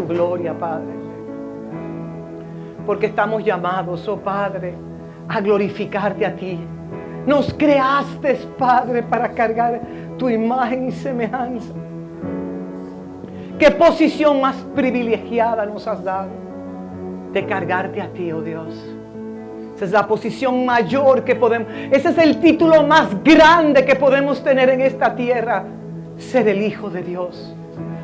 tu gloria, Padre. Porque estamos llamados, oh Padre, a glorificarte a ti. Nos creaste, Padre, para cargar tu imagen y semejanza. ¿Qué posición más privilegiada nos has dado de cargarte a ti, oh Dios? Esa es la posición mayor que podemos, ese es el título más grande que podemos tener en esta tierra. Ser el Hijo de Dios.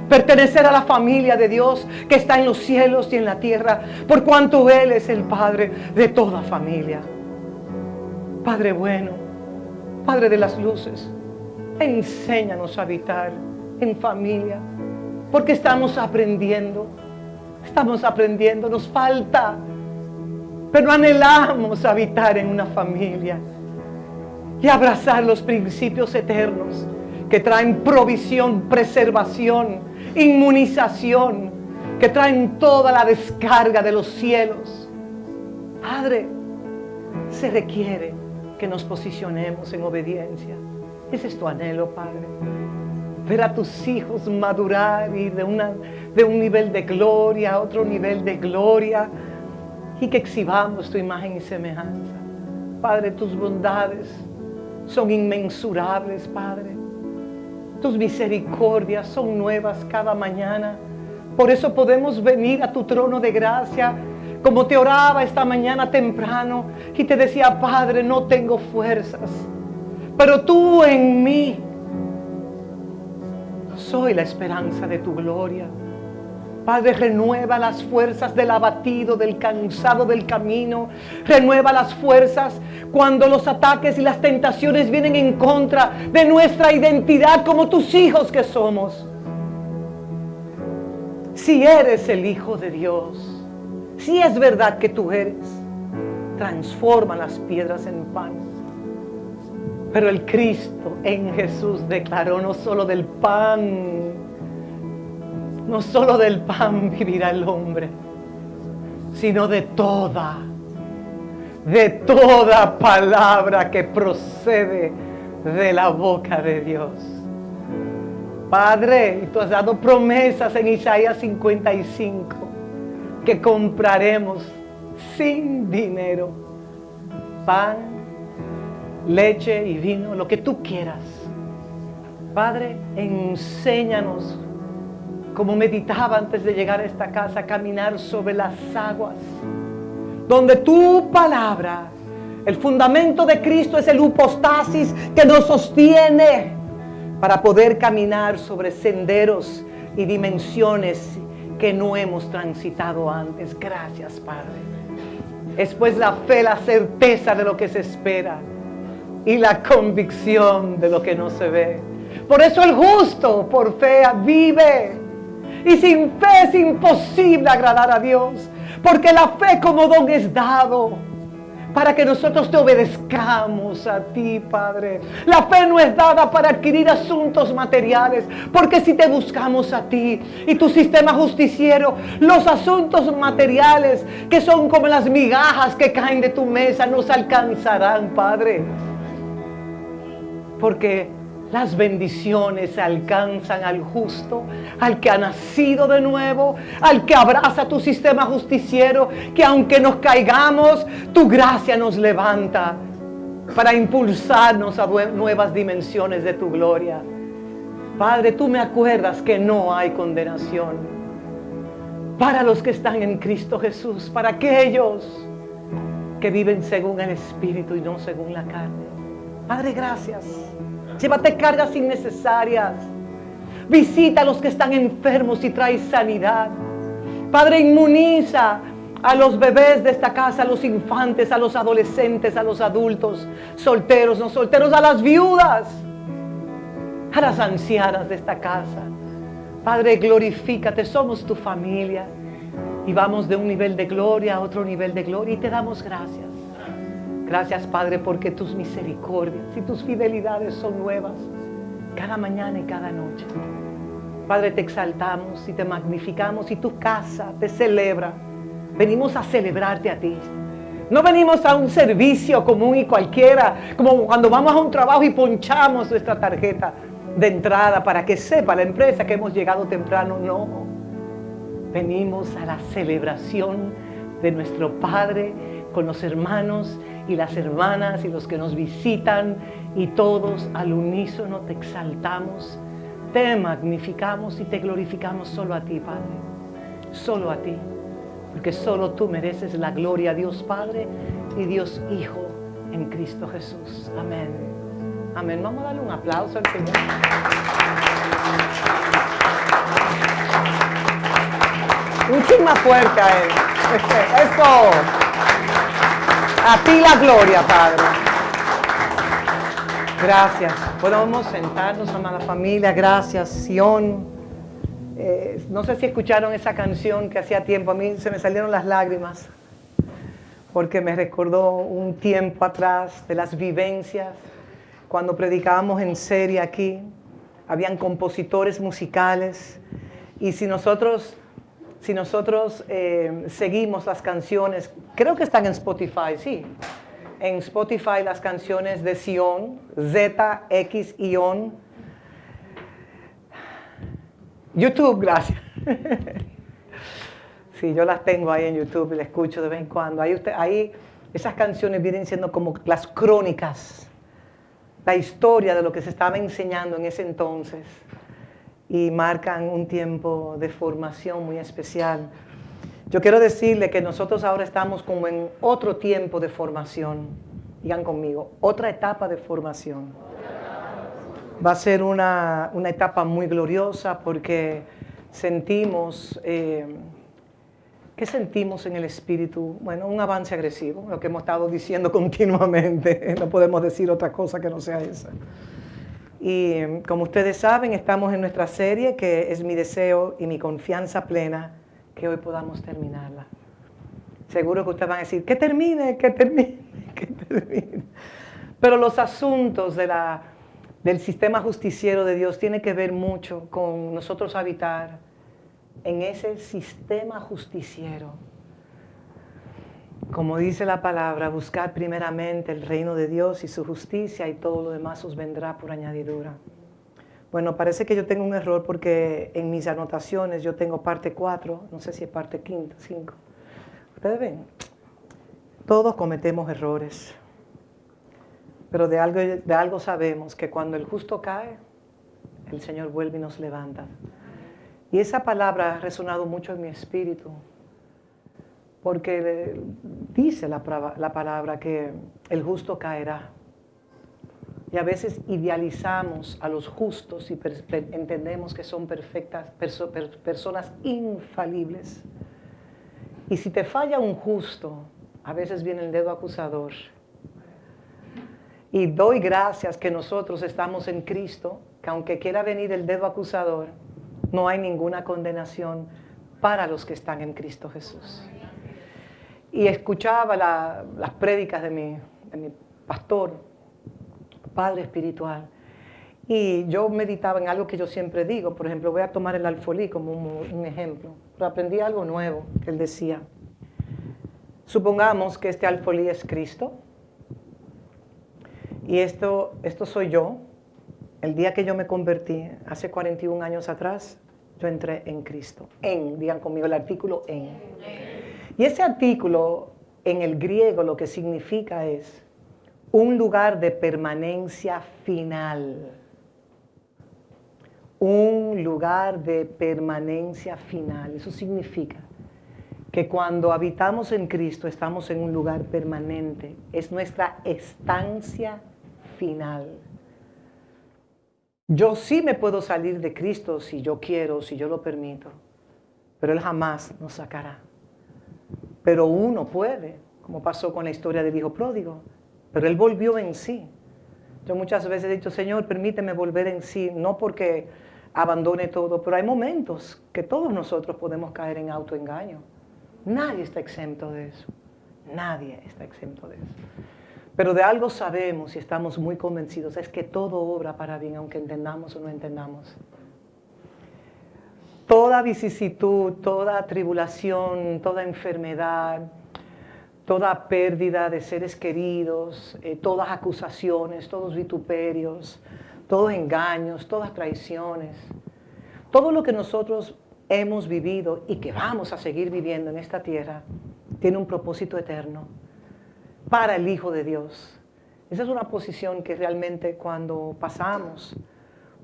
Pertenecer a la familia de Dios que está en los cielos y en la tierra, por cuanto Él es el Padre de toda familia. Padre bueno, Padre de las luces, enséñanos a habitar en familia, porque estamos aprendiendo, nos falta, pero anhelamos habitar en una familia y abrazar los principios eternos que traen provisión, preservación, inmunización, que traen toda la descarga de los cielos. Padre, se requiere que nos posicionemos en obediencia. Ese es tu anhelo, Padre. Ver a tus hijos madurar y de un nivel de gloria a otro nivel de gloria, y que exhibamos tu imagen y semejanza. Padre, tus bondades son inmensurables, Padre. Tus misericordias son nuevas cada mañana. Por eso podemos venir a tu trono de gracia, como te oraba esta mañana temprano y te decía: Padre, no tengo fuerzas, pero tú en mí soy la esperanza de tu gloria. Padre, renueva las fuerzas del abatido, del cansado del camino. Renueva las fuerzas cuando los ataques y las tentaciones vienen en contra de nuestra identidad como tus hijos que somos. Si eres el Hijo de Dios, si es verdad que tú eres, transforma las piedras en pan. Pero el Cristo en Jesús declaró: no solo del pan vivirá el hombre, sino de toda palabra que procede de la boca de Dios. Padre, y tú has dado promesas en Isaías 55 que compraremos sin dinero pan, leche y vino, lo que tú quieras. Padre, enséñanos, como meditaba antes de llegar a esta casa, caminar sobre las aguas, donde tu palabra, el fundamento de Cristo, es el hipostasis que nos sostiene para poder caminar sobre senderos y dimensiones que no hemos transitado antes. Gracias, Padre. Es pues la fe, la certeza de lo que se espera y la convicción de lo que no se ve. Por eso el justo por fe vive. Y sin fe es imposible agradar a Dios, porque la fe como don es dado para que nosotros te obedezcamos a ti, Padre. La fe no es dada para adquirir asuntos materiales, porque si te buscamos a ti y tu sistema justiciero, los asuntos materiales, que son como las migajas que caen de tu mesa, nos alcanzarán, Padre. Porque las bendiciones alcanzan al justo, al que ha nacido de nuevo, al que abraza tu sistema justiciero, que aunque nos caigamos, tu gracia nos levanta para impulsarnos a nuevas dimensiones de tu gloria. Padre, tú me acuerdas que no hay condenación para los que están en Cristo Jesús, para aquellos que viven según el Espíritu y no según la carne. Padre, gracias. Llévate cargas innecesarias. Visita a los que están enfermos y trae sanidad. Padre, inmuniza a los bebés de esta casa, a los infantes, a los adolescentes, a los adultos, solteros, no solteros, a las viudas, a las ancianas de esta casa. Padre, glorifícate, somos tu familia y vamos de un nivel de gloria a otro nivel de gloria y te damos gracias. Gracias, Padre, porque tus misericordias y tus fidelidades son nuevas cada mañana y cada noche. Padre, te exaltamos y te magnificamos y tu casa te celebra. Venimos a celebrarte a ti. No venimos a un servicio común y cualquiera, como cuando vamos a un trabajo y ponchamos nuestra tarjeta de entrada para que sepa la empresa que hemos llegado temprano. No. venimos a la celebración de nuestro Padre con los hermanos y las hermanas y los que nos visitan, y todos al unísono te exaltamos, te magnificamos y te glorificamos solo a ti, Padre, solo a ti, porque solo tú mereces la gloria, Dios Padre y Dios Hijo, en Cristo Jesús. Amén. Amén. Vamos a darle un aplauso al Señor. Un chin más fuerte a Él. Eso. A ti la gloria, Padre. Gracias. Podemos sentarnos, amada familia. Gracias, Sion. No sé si escucharon esa canción que hacía tiempo. A mí se me salieron las lágrimas, porque me recordó un tiempo atrás de las vivencias, cuando predicábamos en serie aquí. Habían compositores musicales, y si nosotros seguimos las canciones, creo que están en Spotify, sí. En Spotify las canciones de Sion, ZX-Ion. YouTube, gracias. Sí, yo las tengo ahí en YouTube y las escucho de vez en cuando. Ahí esas canciones vienen siendo como las crónicas, la historia de lo que se estaba enseñando en ese entonces, y marcan un tiempo de formación muy especial. Yo quiero decirle que nosotros ahora estamos como en otro tiempo de formación. Digan conmigo, otra etapa de formación. Va a ser una etapa muy gloriosa, porque sentimos, ¿qué sentimos en el Espíritu? Bueno, un avance agresivo, lo que hemos estado diciendo continuamente. No podemos decir otra cosa que no sea esa. Y como ustedes saben, estamos en nuestra serie, que es mi deseo y mi confianza plena que hoy podamos terminarla. Seguro que ustedes van a decir, que termine, que termine, que termine. Pero los asuntos del sistema justiciero de Dios tienen que ver mucho con nosotros habitar en ese sistema justiciero. Como dice la palabra, buscad primeramente el reino de Dios y su justicia, y todo lo demás os vendrá por añadidura. Bueno, parece que yo tengo un error, porque en mis anotaciones yo tengo parte 4, no sé si es parte 5. Ustedes ven, todos cometemos errores, pero de algo sabemos, que cuando el justo cae, el Señor vuelve y nos levanta. Y esa palabra ha resonado mucho en mi espíritu, porque dice la palabra que el justo caerá. Y a veces idealizamos a los justos y entendemos que son perfectas personas infalibles. Y si te falla un justo, a veces viene el dedo acusador. Y doy gracias que nosotros estamos en Cristo, que aunque quiera venir el dedo acusador, no hay ninguna condenación para los que están en Cristo Jesús. Y escuchaba las prédicas de mi pastor, padre espiritual, y yo meditaba en algo que yo siempre digo. Por ejemplo, voy a tomar el alfolí como un ejemplo, pero aprendí algo nuevo que él decía. Supongamos que este alfolí es Cristo, y esto soy yo. El día que yo me convertí, hace 41 años atrás, yo entré en Cristo. Digan conmigo el artículo en. Y ese artículo en el griego lo que significa es un lugar de permanencia final. Un lugar de permanencia final. Eso significa que cuando habitamos en Cristo estamos en un lugar permanente. Es nuestra estancia final. Yo sí me puedo salir de Cristo si yo quiero, si yo lo permito, pero Él jamás nos sacará. Pero uno puede, como pasó con la historia del hijo pródigo, pero él volvió en sí. Yo muchas veces he dicho, Señor, permíteme volver en sí, no porque abandone todo, pero hay momentos que todos nosotros podemos caer en autoengaño. Nadie está exento de eso. Nadie está exento de eso. Pero de algo sabemos y estamos muy convencidos, es que todo obra para bien, aunque entendamos o no entendamos. Toda vicisitud, toda tribulación, toda enfermedad, toda pérdida de seres queridos, todas acusaciones, todos vituperios, todos engaños, todas traiciones, todo lo que nosotros hemos vivido y que vamos a seguir viviendo en esta tierra tiene un propósito eterno para el Hijo de Dios. Esa es una posición que realmente cuando pasamos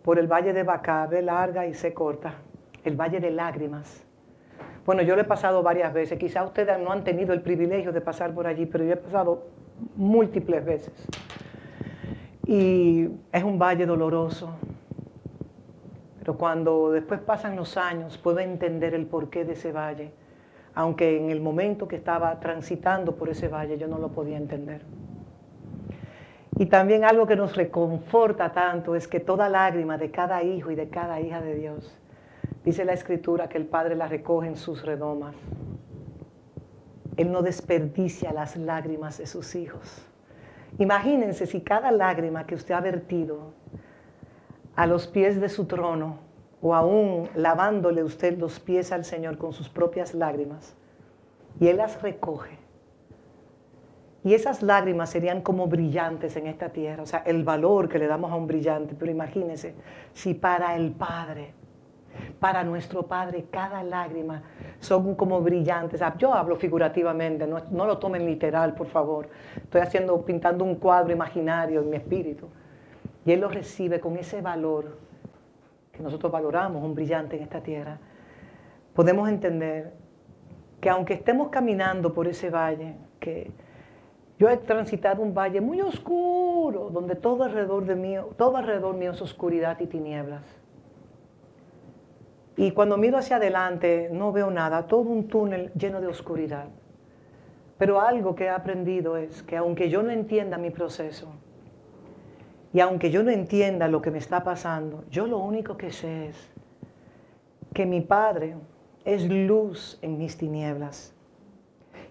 por el valle de Bacá, ve larga y se corta, el valle de lágrimas. Bueno, yo lo he pasado varias veces, quizá ustedes no han tenido el privilegio de pasar por allí, pero yo he pasado múltiples veces. Y es un valle doloroso, pero cuando después pasan los años puedo entender el porqué de ese valle, aunque en el momento que estaba transitando por ese valle yo no lo podía entender. Y también algo que nos reconforta tanto es que toda lágrima de cada hijo y de cada hija de Dios, dice la Escritura que el Padre la recoge en sus redomas. Él no desperdicia las lágrimas de sus hijos. Imagínense si cada lágrima que usted ha vertido a los pies de su trono, o aún lavándole usted los pies al Señor con sus propias lágrimas, y Él las recoge. Y esas lágrimas serían como brillantes en esta tierra, o sea, el valor que le damos a un brillante. Pero imagínense, si para el Padre, para nuestro Padre, cada lágrima son como brillantes. Yo hablo figurativamente, no lo tomen literal, por favor. Estoy pintando un cuadro imaginario en mi espíritu. Y Él lo recibe con ese valor que nosotros valoramos, un brillante en esta tierra. Podemos entender que aunque estemos caminando por ese valle, que yo he transitado un valle muy oscuro, donde todo alrededor mío es oscuridad y tinieblas. Y cuando miro hacia adelante no veo nada, todo un túnel lleno de oscuridad. Pero algo que he aprendido es que aunque yo no entienda mi proceso, y aunque yo no entienda lo que me está pasando, yo lo único que sé es que mi Padre es luz en mis tinieblas.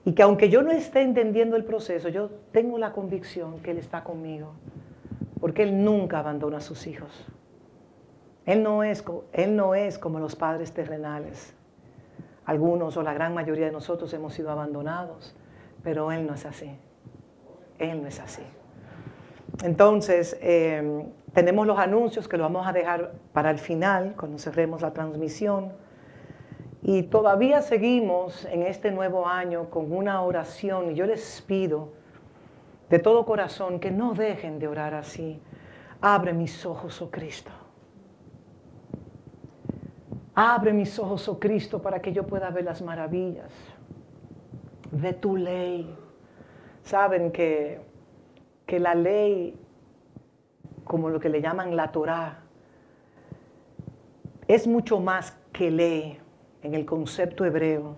Y que aunque yo no esté entendiendo el proceso, yo tengo la convicción que Él está conmigo. Porque Él nunca abandona a sus hijos. Él no es como los padres terrenales. Algunos o la gran mayoría de nosotros hemos sido abandonados, pero Él no es así. Él no es así. Entonces, tenemos los anuncios que los vamos a dejar para el final, cuando cerremos la transmisión. Y todavía seguimos en este nuevo año con una oración, y yo les pido de todo corazón que no dejen de orar así. Abre mis ojos, oh Cristo. Abre mis ojos, oh Cristo, para que yo pueda ver las maravillas de tu ley. Saben que la ley, como lo que le llaman la Torá, es mucho más que ley en el concepto hebreo.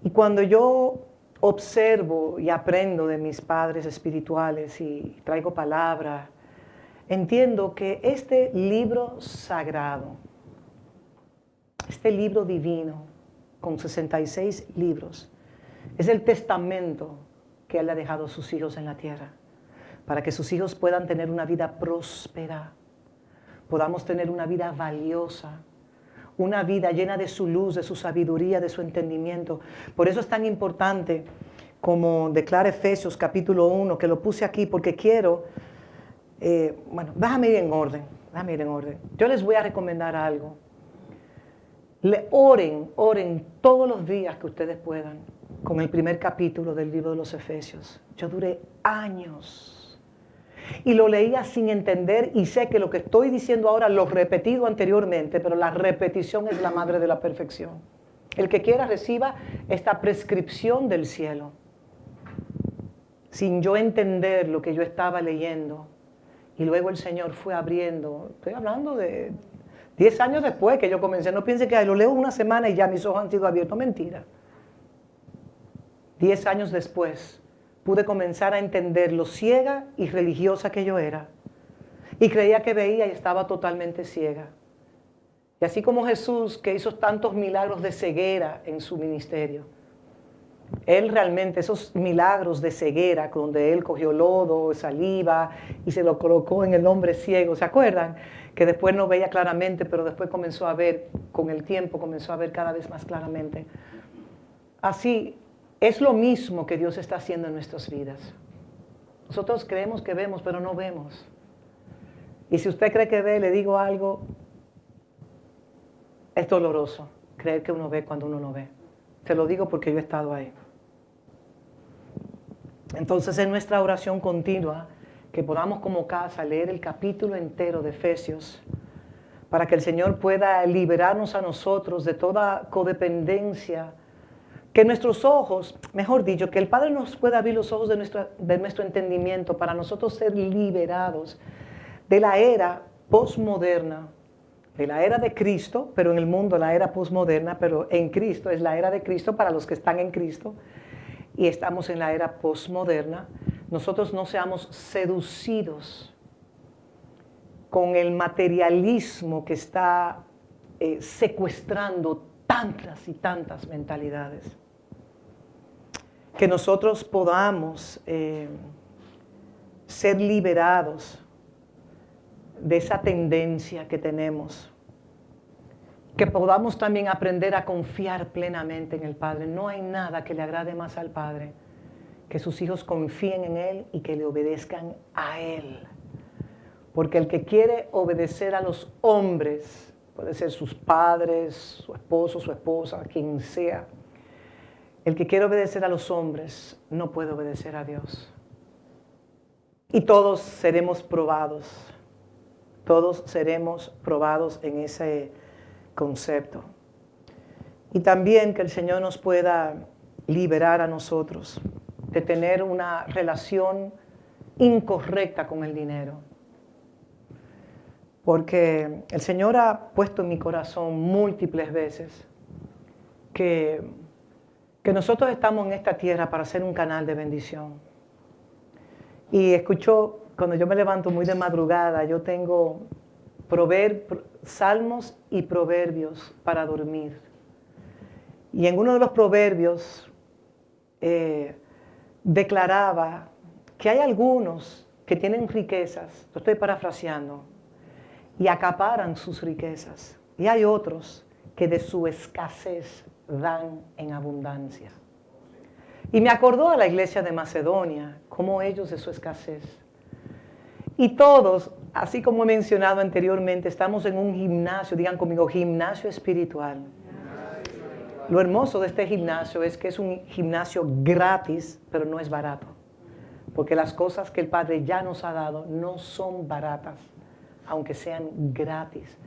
Y cuando yo observo y aprendo de mis padres espirituales y traigo palabra, entiendo que este libro sagrado, este libro divino, con 66 libros, es el testamento que Él le ha dejado a sus hijos en la tierra, para que sus hijos puedan tener una vida próspera, podamos tener una vida valiosa, una vida llena de su luz, de su sabiduría, de su entendimiento. Por eso es tan importante, como declara Efesios capítulo 1, que lo puse aquí porque quiero, déjame ir en orden. Yo les voy a recomendar algo. Oren todos los días que ustedes puedan con el primer capítulo del libro de los Efesios. Yo duré años y lo leía sin entender, y sé que lo que estoy diciendo ahora lo he repetido anteriormente, pero la repetición es la madre de la perfección. El que quiera reciba esta prescripción del cielo. Sin yo entender lo que yo estaba leyendo, y luego el Señor fue abriendo, estoy hablando de 10 años después que yo comencé. No piense que lo leo una semana y ya mis ojos han sido abiertos. Mentira. 10 años después pude comenzar a entender lo ciega y religiosa que yo era. Y creía que veía y estaba totalmente ciega. Y así como Jesús, que hizo tantos milagros de ceguera en su ministerio, Él realmente, esos milagros de ceguera, donde Él cogió lodo, saliva y se lo colocó en el hombre ciego, ¿se acuerdan? Que después no veía claramente, pero después comenzó a ver, con el tiempo comenzó a ver cada vez más claramente. Así, es lo mismo que Dios está haciendo en nuestras vidas. Nosotros creemos que vemos, pero no vemos. Y si usted cree que ve, le digo algo, Es doloroso creer que uno ve cuando uno no ve. Te lo digo porque yo he estado ahí. Entonces, en nuestra oración continua, que podamos como casa leer el capítulo entero de Efesios, para que el Señor pueda liberarnos a nosotros de toda codependencia, que nuestros ojos, mejor dicho, que el Padre nos pueda abrir los ojos de nuestro entendimiento para nosotros ser liberados de la era posmoderna, de la era de Cristo, pero en el mundo la era posmoderna, pero en Cristo es la era de Cristo para los que están en Cristo, y estamos en la era posmoderna. Nosotros no seamos seducidos con el materialismo que está secuestrando tantas y tantas mentalidades. Que nosotros podamos ser liberados de esa tendencia que tenemos. Que podamos también aprender a confiar plenamente en el Padre. No hay nada que le agrade más al Padre que sus hijos confíen en Él y que le obedezcan a Él. Porque el que quiere obedecer a los hombres, puede ser sus padres, su esposo, su esposa, quien sea, el que quiere obedecer a los hombres no puede obedecer a Dios. Y todos seremos probados. Todos seremos probados en ese concepto. Y también que el Señor nos pueda liberar a nosotros de tener una relación incorrecta con el dinero. Porque el Señor ha puesto en mi corazón múltiples veces que nosotros estamos en esta tierra para ser un canal de bendición. Y escucho, cuando yo me levanto muy de madrugada, yo tengo salmos y proverbios para dormir. Y en uno de los proverbios declaraba que hay algunos que tienen riquezas, lo estoy parafraseando, y acaparan sus riquezas. Y hay otros que de su escasez dan en abundancia. Y me acordó a la iglesia de Macedonia, como ellos de su escasez. Y todos, así como he mencionado anteriormente, estamos en un gimnasio, digan conmigo, gimnasio espiritual. Lo hermoso de este gimnasio es que es un gimnasio gratis, pero no es barato. Porque las cosas que el Padre ya nos ha dado no son baratas, aunque sean gratis.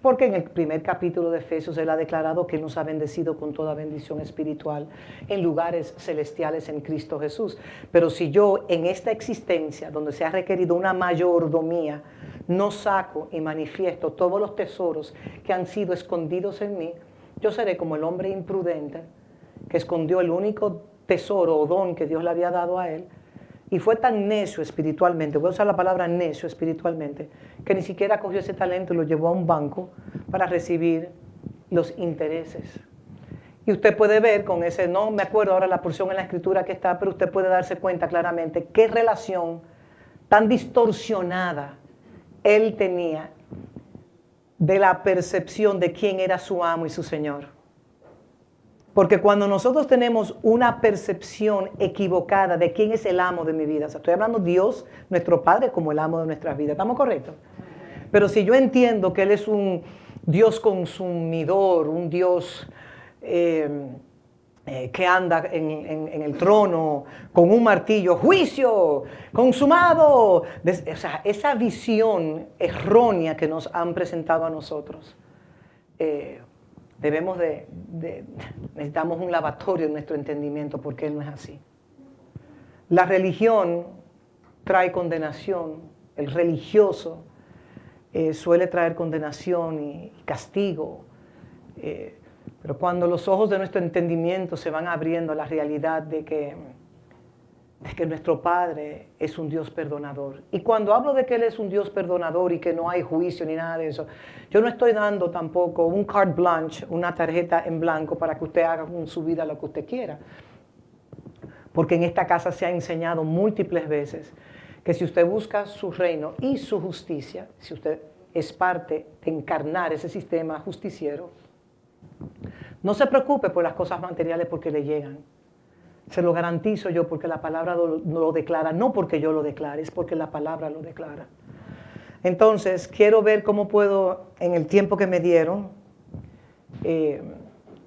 Porque en el primer capítulo de Efesios Él ha declarado que Él nos ha bendecido con toda bendición espiritual en lugares celestiales en Cristo Jesús. Pero si yo en esta existencia, donde se ha requerido una mayordomía, no saco y manifiesto todos los tesoros que han sido escondidos en mí, yo seré como el hombre imprudente que escondió el único tesoro o don que Dios le había dado a él. Y fue tan necio espiritualmente, voy a usar la palabra necio espiritualmente, que ni siquiera cogió ese talento y lo llevó a un banco para recibir los intereses. Y usted puede ver con ese, no me acuerdo ahora la porción en la escritura que está, pero usted puede darse cuenta claramente qué relación tan distorsionada él tenía de la percepción de quién era su amo y su Señor. Porque cuando nosotros tenemos una percepción equivocada de quién es el amo de mi vida, o sea, estoy hablando de Dios, nuestro Padre, como el amo de nuestras vidas, ¿estamos correctos? Pero si yo entiendo que Él es un Dios consumidor, un Dios que anda en el trono con un martillo, juicio, consumado, o sea, esa visión errónea que nos han presentado a nosotros, necesitamos un lavatorio en nuestro entendimiento porque Él no es así. La religión trae condenación, el religioso suele traer condenación y castigo, pero cuando los ojos de nuestro entendimiento se van abriendo a la realidad de que nuestro Padre es un Dios perdonador. Y cuando hablo de que Él es un Dios perdonador y que no hay juicio ni nada de eso, yo no estoy dando tampoco un carte blanche, una tarjeta en blanco para que usted haga con su vida lo que usted quiera. Porque en esta casa se ha enseñado múltiples veces que si usted busca su reino y su justicia, si usted es parte de encarnar ese sistema justiciero, no se preocupe por las cosas materiales porque le llegan. Se lo garantizo yo porque la palabra lo declara, no porque yo lo declare, es porque la palabra lo declara. Entonces, quiero ver cómo puedo, en el tiempo que me dieron,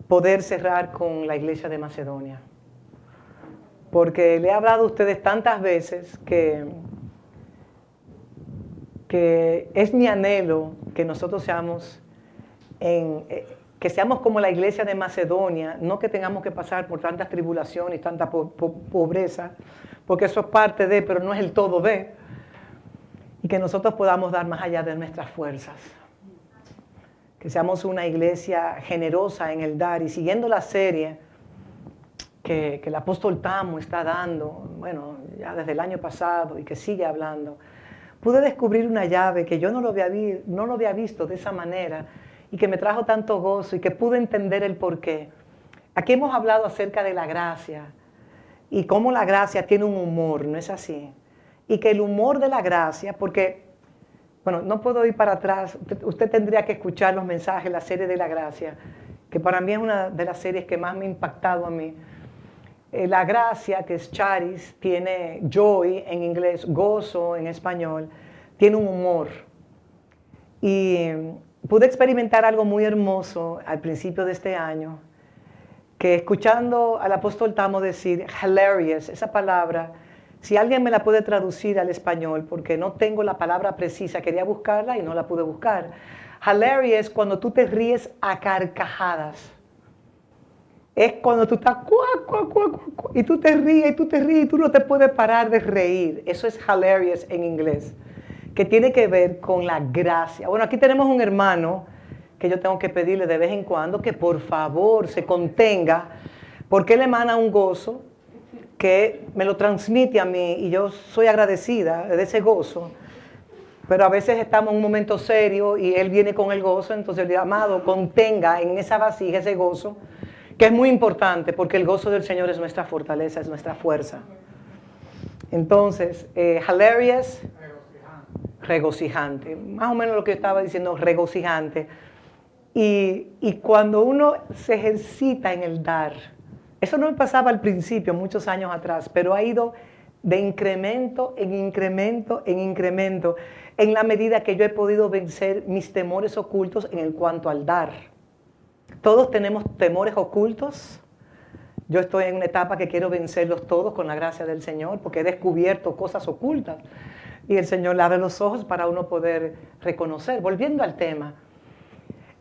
poder cerrar con la iglesia de Macedonia. Porque le he hablado a ustedes tantas veces que es mi anhelo que nosotros seamos como la iglesia de Macedonia, no que tengamos que pasar por tantas tribulaciones y tanta pobreza, porque eso es parte de, pero no es el todo de, y que nosotros podamos dar más allá de nuestras fuerzas. Que seamos una iglesia generosa en el dar. Y siguiendo la serie que el apóstol Tamo está dando, bueno, ya desde el año pasado y que sigue hablando, pude descubrir una llave que yo no lo había visto de esa manera y que me trajo tanto gozo y que pude entender el porqué. Aquí hemos hablado acerca de la gracia y cómo la gracia tiene un humor, ¿no es así? Y que el humor de la gracia, porque bueno, no puedo ir para atrás. Usted tendría que escuchar los mensajes, la serie de la gracia, que para mí es una de las series que más me ha impactado a mí. La gracia, que es charis, tiene joy en inglés, gozo en español, tiene un humor. Y pude experimentar algo muy hermoso al principio de este año, que escuchando al apóstol Tamo decir hilarious, esa palabra, si alguien me la puede traducir al español, porque no tengo la palabra precisa, quería buscarla y no la pude buscar. Hilarious es cuando tú te ríes a carcajadas. Es cuando tú estás y tú te ríes y tú no te puedes parar de reír. Eso es hilarious en inglés, que tiene que ver con la gracia. Bueno, aquí tenemos un hermano que yo tengo que pedirle de vez en cuando que por favor se contenga, porque él emana un gozo que me lo transmite a mí y yo soy agradecida de ese gozo, pero a veces estamos en un momento serio y él viene con el gozo, entonces el amado contenga en esa vasija ese gozo, que es muy importante porque el gozo del Señor es nuestra fortaleza, es nuestra fuerza. Entonces, hilarious, regocijante, más o menos lo que estaba diciendo, regocijante. Y cuando uno se ejercita en el dar, eso no me pasaba al principio, muchos años atrás, pero ha ido de incremento en incremento en incremento, en la medida que yo he podido vencer mis temores ocultos en cuanto al dar. Todos tenemos temores ocultos. Yo estoy en una etapa que quiero vencerlos todos con la gracia del Señor, porque he descubierto cosas ocultas. Y el Señor le abre los ojos para uno poder reconocer. Volviendo al tema.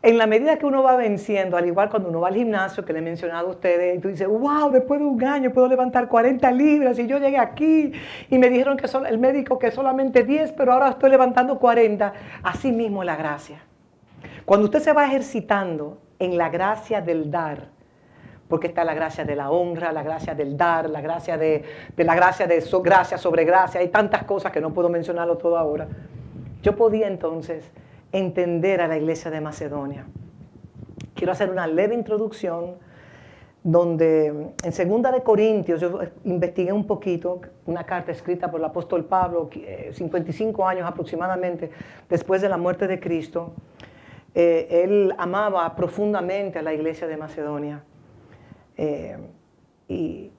En la medida que uno va venciendo, al igual cuando uno va al gimnasio, que le he mencionado a ustedes, y tú dices, wow, después de un año puedo levantar 40 libras y yo llegué aquí y me dijeron que el médico que solamente 10, pero ahora estoy levantando 40. Así mismo es la gracia. Cuando usted se va ejercitando en la gracia del dar, porque está la gracia de la honra, la gracia del dar, la gracia de gracia sobre gracia, hay tantas cosas que no puedo mencionarlo todo ahora. Yo podía entonces entender a la iglesia de Macedonia. Quiero hacer una leve introducción donde en 2 de Corintios, yo investigué un poquito, una carta escrita por el apóstol Pablo, 55 años aproximadamente después de la muerte de Cristo. Él amaba profundamente a la iglesia de Macedonia. Él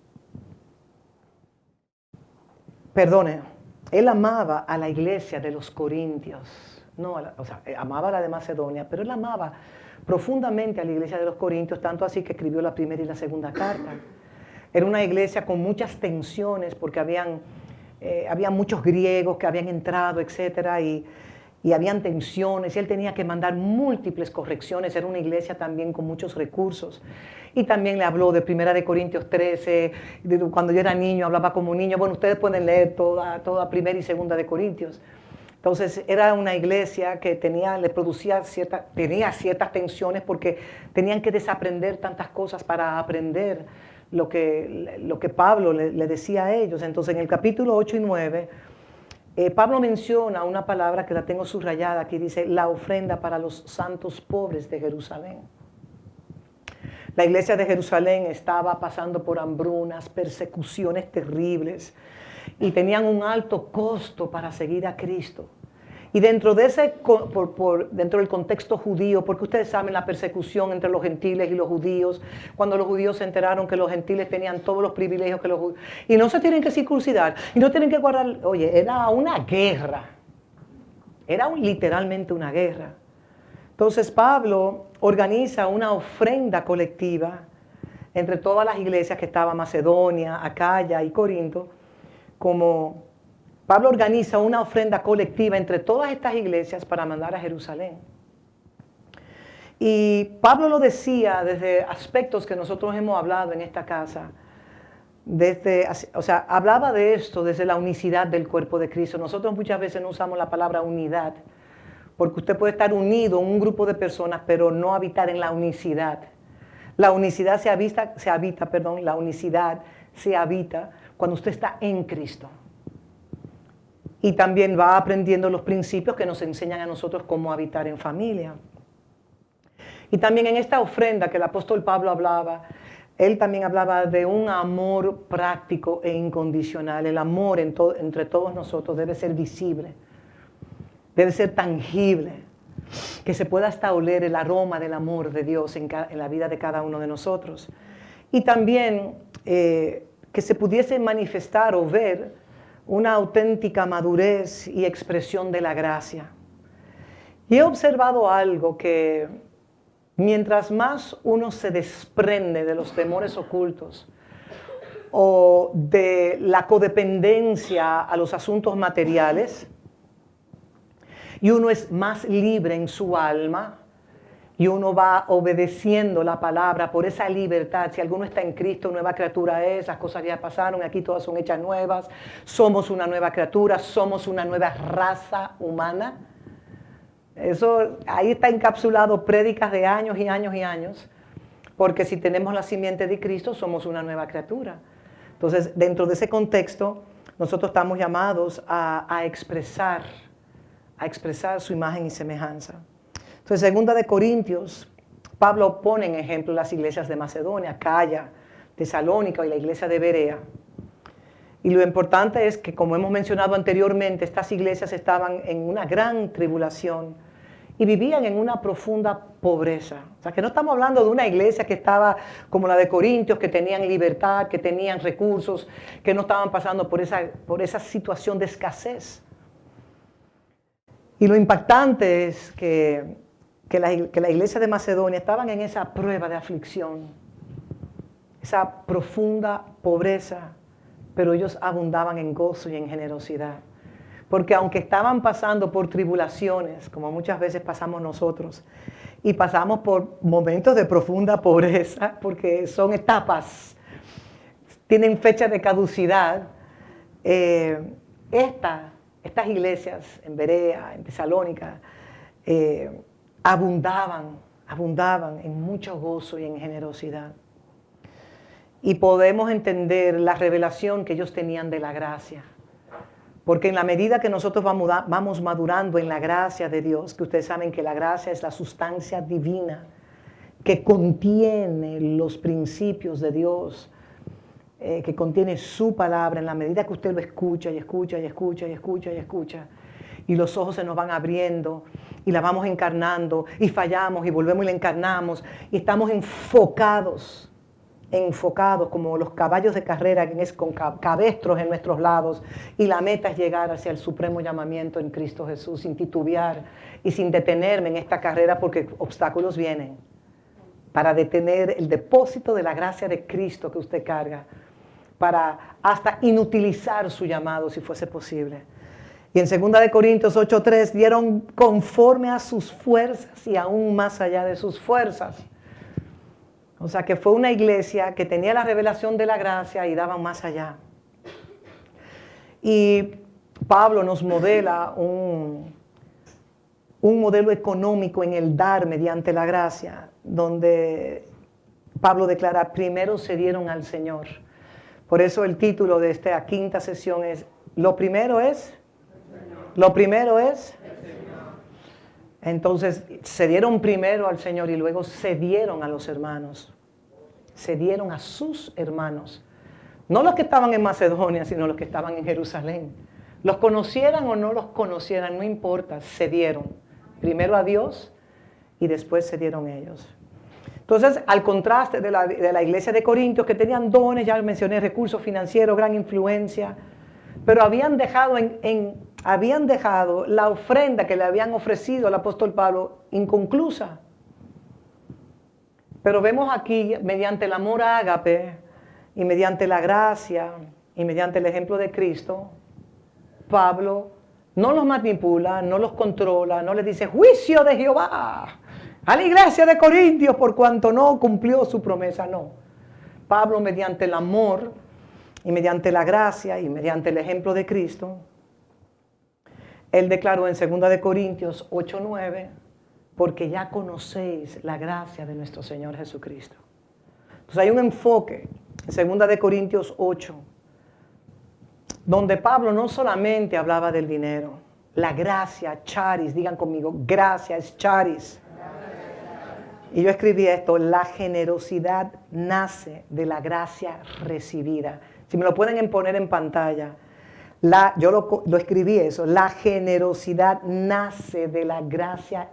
amaba a la iglesia de los Corintios. No, amaba a la de Macedonia, pero él amaba profundamente a la iglesia de los Corintios, tanto así que escribió la primera y la segunda carta. Era una iglesia con muchas tensiones, porque había muchos griegos que habían entrado, etcétera, y habían tensiones, y él tenía que mandar múltiples correcciones. Era una iglesia también con muchos recursos. Y también le habló de 1 de Corintios 13, cuando yo era niño, hablaba como niño. Bueno, ustedes pueden leer toda 1 y 2 de Corintios. Entonces era una iglesia que tenía ciertas tensiones, porque tenían que desaprender tantas cosas para aprender lo que Pablo le decía a ellos. Entonces en el capítulo 8 y 9, Pablo menciona una palabra que la tengo subrayada, aquí dice, la ofrenda para los santos pobres de Jerusalén. La iglesia de Jerusalén estaba pasando por hambrunas, persecuciones terribles, y tenían un alto costo para seguir a Cristo. Y dentro de dentro del contexto judío, porque ustedes saben la persecución entre los gentiles y los judíos, cuando los judíos se enteraron que los gentiles tenían todos los privilegios que los judíos, y no se tienen que circuncidar, y no tienen que guardar, oye, era una guerra, literalmente una guerra. Entonces Pablo organiza una ofrenda colectiva entre todas las iglesias que estaban Macedonia, Acaya y Corinto. Como Pablo organiza una ofrenda colectiva entre todas estas iglesias para mandar a Jerusalén. Y Pablo lo decía desde aspectos que nosotros hemos hablado en esta casa. Hablaba de esto desde la unicidad del cuerpo de Cristo. Nosotros muchas veces no usamos la palabra unidad, porque usted puede estar unido en un grupo de personas, pero no habitar en la unicidad. La unicidad se habita cuando usted está en Cristo. Y también va aprendiendo los principios que nos enseñan a nosotros cómo habitar en familia. Y también en esta ofrenda que el apóstol Pablo hablaba, él también hablaba de un amor práctico e incondicional. El amor entre todos nosotros debe ser visible, debe ser tangible, que se pueda hasta oler el aroma del amor de Dios en la vida de cada uno de nosotros. Y también que se pudiese manifestar o ver una auténtica madurez y expresión de la gracia. Y he observado algo que mientras más uno se desprende de los temores ocultos o de la codependencia a los asuntos materiales, y uno es más libre en su alma, y uno va obedeciendo la palabra por esa libertad. Si alguno está en Cristo, nueva criatura es, las cosas ya pasaron, aquí todas son hechas nuevas, somos una nueva criatura, somos una nueva raza humana. Eso, ahí está encapsulado prédicas de años y años y años, porque si tenemos la simiente de Cristo, somos una nueva criatura. Entonces, dentro de ese contexto, nosotros estamos llamados a expresar su imagen y semejanza. Entonces, 2 de Corintios, Pablo pone en ejemplo las iglesias de Macedonia, Acaya, Tesalónica y la iglesia de Berea. Y lo importante es que, como hemos mencionado anteriormente, estas iglesias estaban en una gran tribulación y vivían en una profunda pobreza. O sea, que no estamos hablando de una iglesia que estaba como la de Corintios, que tenían libertad, que tenían recursos, que no estaban pasando por esa situación de escasez. Y lo impactante es que la iglesia de Macedonia estaban en esa prueba de aflicción, esa profunda pobreza, pero ellos abundaban en gozo y en generosidad. Porque aunque estaban pasando por tribulaciones, como muchas veces pasamos nosotros, y pasamos por momentos de profunda pobreza, porque son etapas, tienen fecha de caducidad, estas iglesias en Berea, en Tesalónica, abundaban en mucho gozo y en generosidad. Y podemos entender la revelación que ellos tenían de la gracia. Porque en la medida que nosotros vamos madurando en la gracia de Dios, que ustedes saben que la gracia es la sustancia divina que contiene los principios de Dios, que contiene su palabra, en la medida que usted lo escucha y escucha y escucha y escucha y escucha, y los ojos se nos van abriendo y la vamos encarnando y fallamos y volvemos y la encarnamos y estamos enfocados como los caballos de carrera con cabestros en nuestros lados, y la meta es llegar hacia el supremo llamamiento en Cristo Jesús sin titubear y sin detenerme en esta carrera, porque obstáculos vienen para detener el depósito de la gracia de Cristo que usted carga, para hasta inutilizar su llamado si fuese posible. Y en 2 de Corintios 8:3 dieron conforme a sus fuerzas y aún más allá de sus fuerzas. O sea que fue una iglesia que tenía la revelación de la gracia y daba más allá. Y Pablo nos modela un modelo económico en el dar mediante la gracia, donde Pablo declara: primero se dieron al Señor. Por eso el título de esta quinta sesión es: lo primero es. Entonces, se dieron primero al Señor y luego se dieron a los hermanos. Se dieron a sus hermanos. No los que estaban en Macedonia, sino los que estaban en Jerusalén. Los conocieran o no los conocieran, no importa, se dieron. Primero a Dios y después se dieron ellos. Entonces, al contraste de la iglesia de Corintios, que tenían dones, ya mencioné, recursos financieros, gran influencia, pero habían dejado habían dejado la ofrenda que le habían ofrecido al apóstol Pablo inconclusa. Pero vemos aquí, mediante el amor ágape y mediante la gracia y mediante el ejemplo de Cristo, Pablo no los manipula, no los controla, no les dice juicio de Jehová a la iglesia de Corintios por cuanto no cumplió su promesa. No. Pablo, mediante el amor y mediante la gracia y mediante el ejemplo de Cristo, él declaró en 2 de Corintios 8:9, porque ya conocéis la gracia de nuestro Señor Jesucristo. Entonces hay un enfoque en 2 de Corintios 8, donde Pablo no solamente hablaba del dinero, la gracia, charis, digan conmigo, gracia es charis. Y yo escribí esto, la generosidad nace de la gracia recibida. Si me lo pueden poner en pantalla, yo lo escribí eso, la generosidad nace de la gracia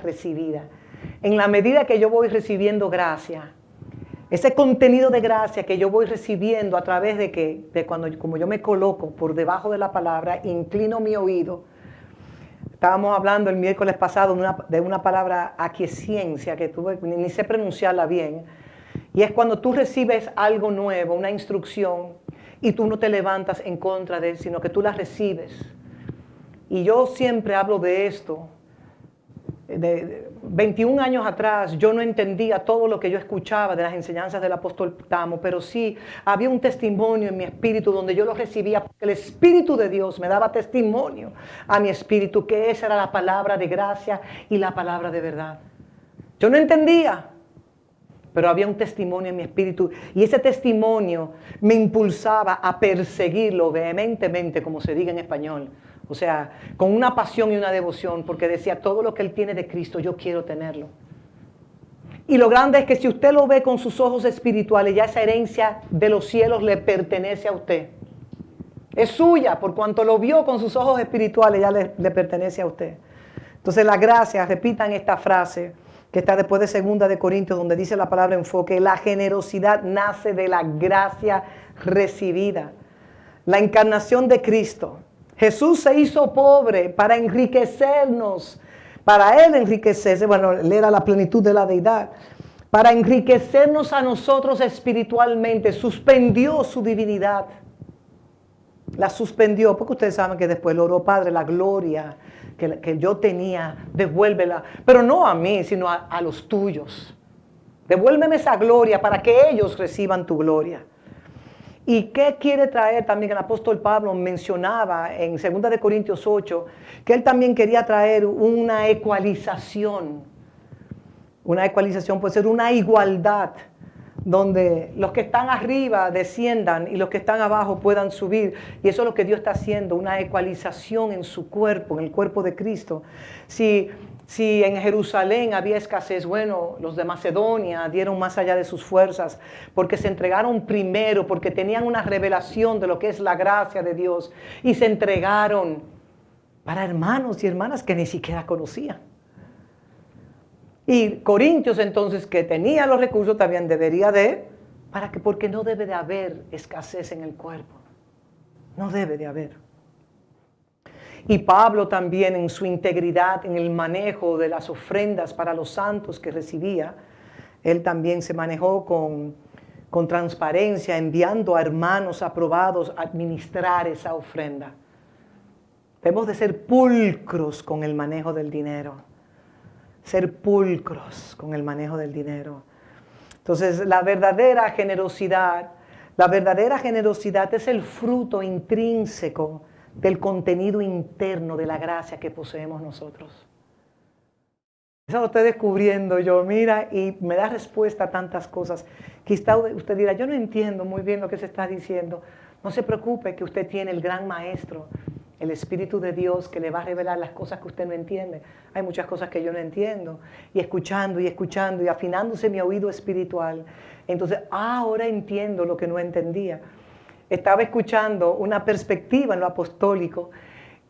recibida. En la medida que yo voy recibiendo gracia, ese contenido de gracia que yo voy recibiendo a través de como yo me coloco por debajo de la palabra, inclino mi oído. Estábamos hablando el miércoles pasado de una palabra aquiescencia que ni sé pronunciarla bien. Y es cuando tú recibes algo nuevo, una instrucción, y tú no te levantas en contra de él, sino que tú la recibes. Y yo siempre hablo de esto. De 21 años atrás yo no entendía todo lo que yo escuchaba de las enseñanzas del apóstol Tamo, pero sí había un testimonio en mi espíritu donde yo lo recibía, porque el Espíritu de Dios me daba testimonio a mi espíritu que esa era la palabra de gracia y la palabra de verdad. Yo no entendía, pero había un testimonio en mi espíritu y ese testimonio me impulsaba a perseguirlo vehementemente, como se diga en español. O sea, con una pasión y una devoción, porque decía, todo lo que él tiene de Cristo, yo quiero tenerlo. Y lo grande es que si usted lo ve con sus ojos espirituales, ya esa herencia de los cielos le pertenece a usted. Es suya, por cuanto lo vio con sus ojos espirituales, ya le pertenece a usted. Entonces la gracia, repitan esta frase, que está después de 2 de Corintios, donde dice la palabra enfoque, la generosidad nace de la gracia recibida. La encarnación de Cristo. Jesús se hizo pobre para enriquecernos, para Él enriquecerse, bueno, Él era la plenitud de la deidad, para enriquecernos a nosotros espiritualmente, suspendió su divinidad, la suspendió, porque ustedes saben que después lo oró, Padre, la gloria que yo tenía, devuélvela, pero no a mí, sino a los tuyos. Devuélveme esa gloria para que ellos reciban tu gloria. ¿Y qué quiere traer también el apóstol Pablo? Mencionaba en 2 de Corintios 8 que él también quería traer una ecualización. Una ecualización puede ser una igualdad, donde los que están arriba desciendan y los que están abajo puedan subir. Y eso es lo que Dios está haciendo, una ecualización en su cuerpo, en el cuerpo de Cristo. Si en Jerusalén había escasez, bueno, los de Macedonia dieron más allá de sus fuerzas, porque se entregaron primero, porque tenían una revelación de lo que es la gracia de Dios, y se entregaron para hermanos y hermanas que ni siquiera conocían. Y Corintios entonces, que tenía los recursos, también debería porque no debe de haber escasez en el cuerpo. No debe de haber. Y Pablo también en su integridad, en el manejo de las ofrendas para los santos que recibía, él también se manejó con transparencia, enviando a hermanos aprobados a administrar esa ofrenda. Debemos de ser pulcros con el manejo del dinero. Ser pulcros con el manejo del dinero. Entonces, la verdadera generosidad es el fruto intrínseco del contenido interno de la gracia que poseemos nosotros. Eso lo estoy descubriendo yo, mira, y me da respuesta a tantas cosas. Quizá usted dirá, yo no entiendo muy bien lo que se está diciendo. No se preocupe, que usted tiene el gran maestro, el Espíritu de Dios, que le va a revelar las cosas que usted no entiende. Hay muchas cosas que yo no entiendo. Y escuchando y afinándose mi oído espiritual. Entonces, ahora entiendo lo que no entendía. Estaba escuchando una perspectiva en lo apostólico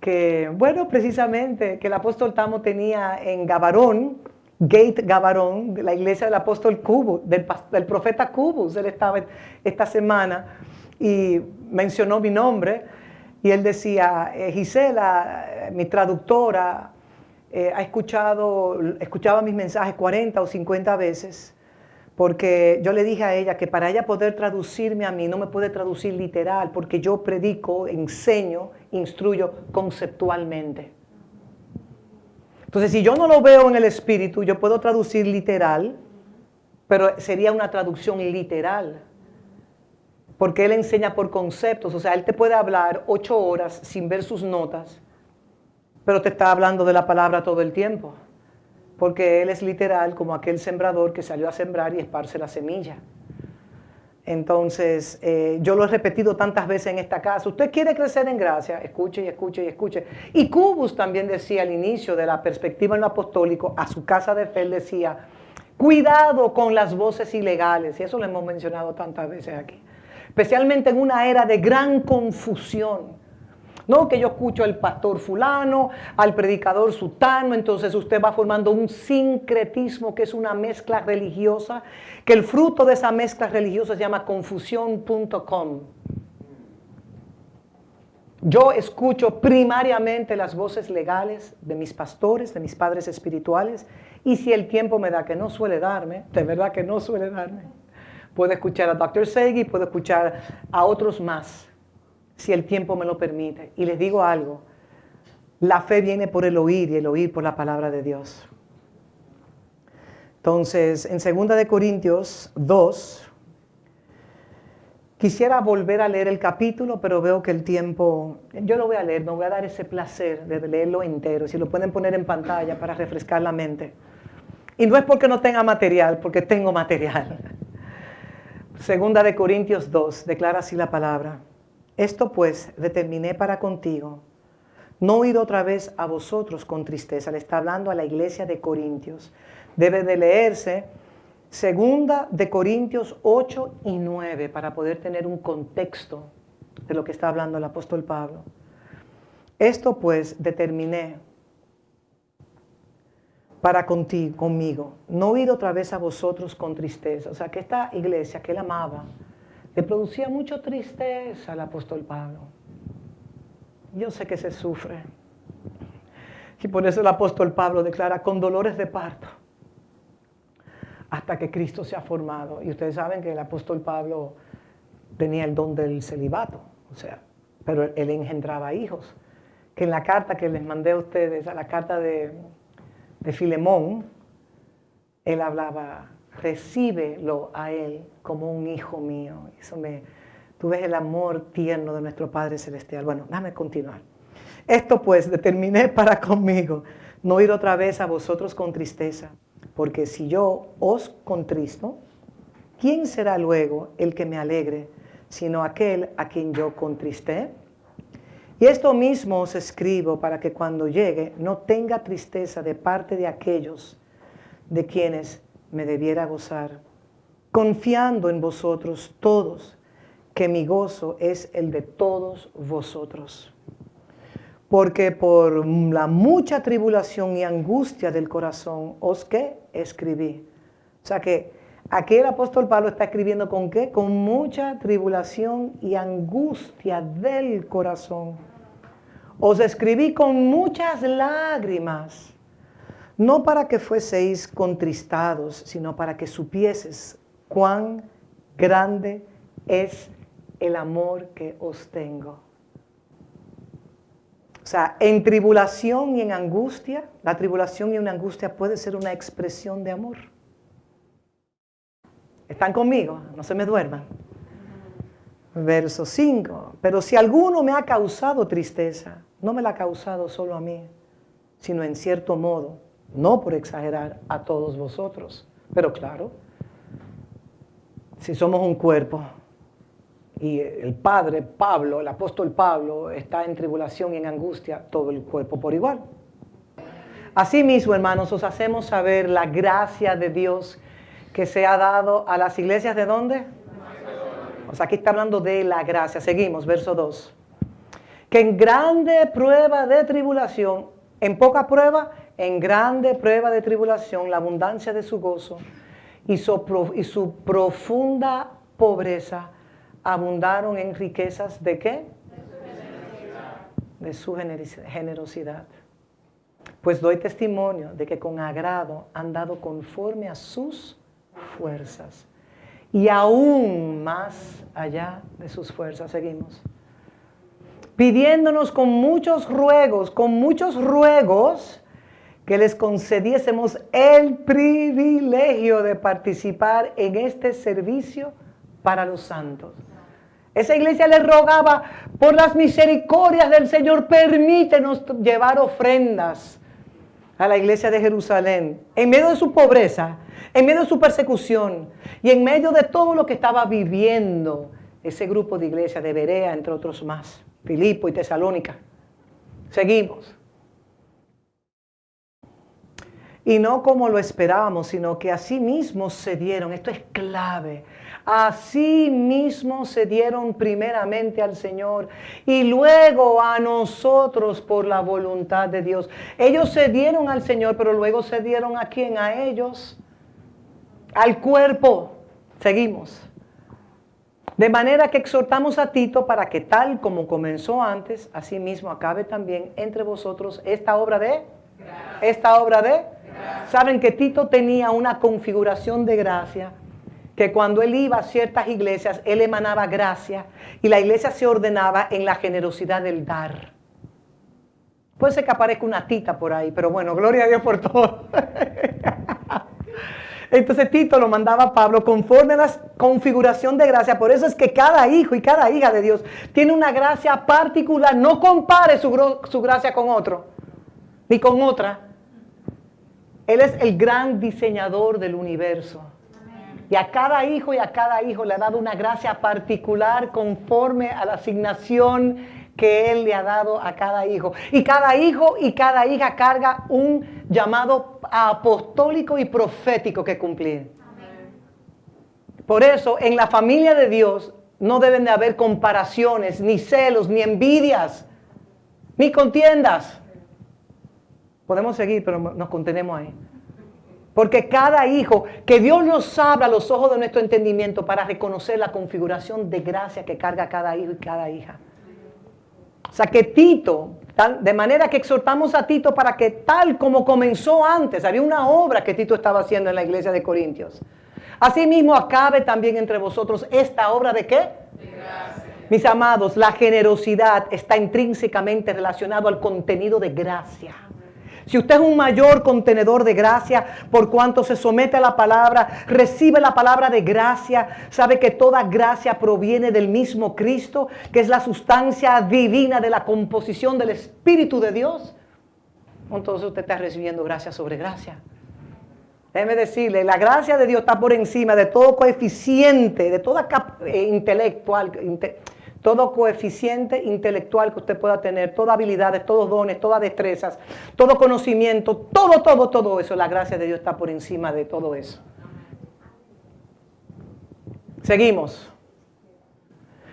que, bueno, precisamente que el apóstol Tamo tenía en Gabarón, Gate Gabarón, la iglesia del apóstol Cubus, del profeta Cubus. Él estaba esta semana y mencionó mi nombre. Y él decía, Gisela, mi traductora, escuchaba mis mensajes 40 o 50 veces, porque yo le dije a ella que para ella poder traducirme a mí, no me puede traducir literal, porque yo predico, enseño, instruyo conceptualmente. Entonces, si yo no lo veo en el espíritu, yo puedo traducir literal, pero sería una traducción literal. Porque él enseña por conceptos, o sea, él te puede hablar 8 horas sin ver sus notas, pero te está hablando de la palabra todo el tiempo. Porque él es literal como aquel sembrador que salió a sembrar y esparce la semilla. Entonces, yo lo he repetido tantas veces en esta casa. Usted quiere crecer en gracia, escuche y escuche y escuche. Y Cubus también decía al inicio de la perspectiva en lo apostólico, a su casa de fe, él decía, cuidado con las voces ilegales. Y eso lo hemos mencionado tantas veces aquí. Especialmente en una era de gran confusión. No, que yo escucho al pastor fulano, al predicador sutano, entonces usted va formando un sincretismo que es una mezcla religiosa, que el fruto de esa mezcla religiosa se llama confusión.com. Yo escucho primariamente las voces legales de mis pastores, de mis padres espirituales, y si el tiempo me da, que no suele darme, de verdad que no suele darme, puedo escuchar a Dr. Segui, puedo escuchar a otros más, si el tiempo me lo permite. Y les digo algo, la fe viene por el oír y el oír por la palabra de Dios. Entonces, en 2 de Corintios 2, quisiera volver a leer el capítulo, pero veo que el tiempo, yo lo voy a leer, me voy a dar ese placer de leerlo entero, si lo pueden poner en pantalla para refrescar la mente. Y no es porque no tenga material, porque tengo material. 2 de Corintios 2, declara así la palabra. Esto pues determiné para contigo, no ir otra vez a vosotros con tristeza. Le está hablando a la iglesia de Corintios. Debe de leerse 2 de Corintios 8 y 9 para poder tener un contexto de lo que está hablando el apóstol Pablo. Esto pues determiné para conmigo, no ir otra vez a vosotros con tristeza. O sea, que esta iglesia que él amaba, le producía mucha tristeza al apóstol Pablo. Yo sé que se sufre. Y por eso el apóstol Pablo declara con dolores de parto hasta que Cristo se ha formado. Y ustedes saben que el apóstol Pablo tenía el don del celibato, o sea, pero él engendraba hijos. Que en la carta que les mandé a ustedes, a la carta de Filemón, él hablaba, recíbelo a él como un hijo mío. Tú ves el amor tierno de nuestro Padre Celestial. Bueno, déjame continuar. Esto pues determiné para conmigo, no ir otra vez a vosotros con tristeza, porque si yo os contristo, ¿quién será luego el que me alegre, sino aquel a quien yo contristé? Y esto mismo os escribo para que cuando llegue no tenga tristeza de parte de aquellos de quienes me debiera gozar, confiando en vosotros todos, que mi gozo es el de todos vosotros. Porque por la mucha tribulación y angustia del corazón os que escribí. O sea que aquí el apóstol Pablo está escribiendo ¿con qué? Con mucha tribulación y angustia del corazón. Os escribí con muchas lágrimas, no para que fueseis contristados, sino para que supieses cuán grande es el amor que os tengo. O sea, en tribulación y en angustia, la tribulación y una angustia puede ser una expresión de amor. ¿Están conmigo? No se me duerman. Verso 5. Pero si alguno me ha causado tristeza, no me la ha causado solo a mí, sino en cierto modo, no por exagerar, a todos vosotros. Pero claro, si somos un cuerpo, y el padre Pablo, el apóstol Pablo, está en tribulación y en angustia, todo el cuerpo por igual. Asimismo, hermanos, os hacemos saber la gracia de Dios que se ha dado a las iglesias ¿de dónde? O sea, aquí está hablando de la gracia. Seguimos, verso 2. Que en grande prueba de tribulación, en poca prueba, en grande prueba de tribulación, la abundancia de su gozo y su profunda pobreza abundaron en riquezas ¿de qué? de su generosidad. Pues doy testimonio de que con agrado han dado conforme a sus fuerzas. Y aún más allá de sus fuerzas. Seguimos. Pidiéndonos con muchos ruegos, que les concediésemos el privilegio de participar en este servicio para los santos. Esa iglesia le rogaba, por las misericordias del Señor, permítenos llevar ofrendas a la iglesia de Jerusalén, en medio de su pobreza, en medio de su persecución y en medio de todo lo que estaba viviendo ese grupo de iglesia de Berea, entre otros más, Filipo y Tesalónica. Seguimos. Y no como lo esperábamos, sino que así mismo se dieron, esto es clave, así mismo se dieron primeramente al Señor y luego a nosotros por la voluntad de Dios. Ellos se dieron al Señor, pero luego se dieron ¿a quién? A ellos, al cuerpo. Seguimos. De manera que exhortamos a Tito para que tal como comenzó antes, así mismo acabe también entre vosotros esta obra de... Saben que Tito tenía una configuración de gracia, que cuando él iba a ciertas iglesias, él emanaba gracia y la iglesia se ordenaba en la generosidad del dar. Puede ser que aparezca una Tita por ahí, pero bueno, gloria a Dios por todo. Entonces Tito lo mandaba a Pablo conforme a la configuración de gracia. Por eso es que cada hijo y cada hija de Dios tiene una gracia particular. No compare su gracia con otro, ni con otra. Él es el gran diseñador del universo. Y a cada hijo le ha dado una gracia particular conforme a la asignación que Él le ha dado a cada hijo. Y cada hijo y cada hija carga un llamado apostólico y profético que cumplir. Por eso, en la familia de Dios no deben de haber comparaciones, ni celos, ni envidias, ni contiendas. Podemos seguir, pero nos contenemos ahí. Porque cada hijo, que Dios nos abra los ojos de nuestro entendimiento para reconocer la configuración de gracia que carga cada hijo y cada hija. O sea que Tito, de manera que exhortamos a Tito para que tal como comenzó antes, había una obra que Tito estaba haciendo en la iglesia de Corintios. Asimismo acabe también entre vosotros esta obra ¿de qué? De gracia. Mis amados, la generosidad está intrínsecamente relacionado al contenido de gracia. Si usted es un mayor contenedor de gracia, por cuanto se somete a la palabra, recibe la palabra de gracia, sabe que toda gracia proviene del mismo Cristo, que es la sustancia divina de la composición del Espíritu de Dios. Entonces usted está recibiendo gracia sobre gracia. Déjeme decirle, la gracia de Dios está por encima de todo coeficiente, de toda todo coeficiente intelectual que usted pueda tener, todas habilidades, todos dones, todas destrezas, todo conocimiento, todo eso. La gracia de Dios está por encima de todo eso. Seguimos.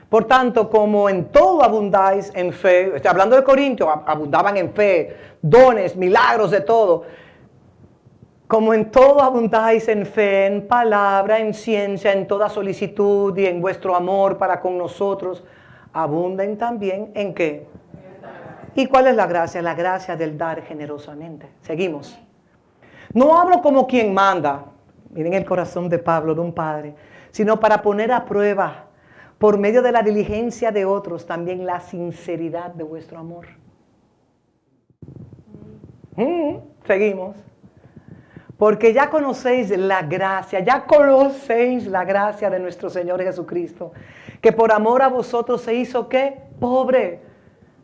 Por tanto, como en todo abundáis en fe, estoy hablando de Corintios, abundaban en fe, dones, milagros, de todo. Como en todo abundáis en fe, en palabra, en ciencia, en toda solicitud y en vuestro amor para con nosotros, abunden también ¿en qué? ¿Y cuál es la gracia? La gracia del dar generosamente. Seguimos. No hablo como quien manda, miren el corazón de Pablo, de un padre, sino para poner a prueba, por medio de la diligencia de otros, también la sinceridad de vuestro amor. Seguimos. Porque ya conocéis la gracia de nuestro Señor Jesucristo, que por amor a vosotros se hizo ¿qué? Pobre,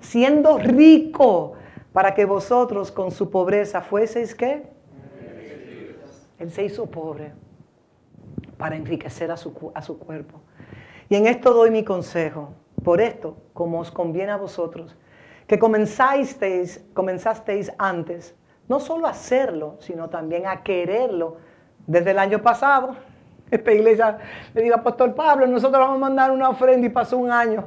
siendo rico, para que vosotros con su pobreza fueseis ¿qué? Él se hizo pobre para enriquecer a su cuerpo. Y en esto doy mi consejo, por esto, como os conviene a vosotros, que comenzasteis antes, no solo a hacerlo, sino también a quererlo. Desde el año pasado, esta iglesia le digo, Apóstol Pablo, nosotros vamos a mandar una ofrenda y pasó un año.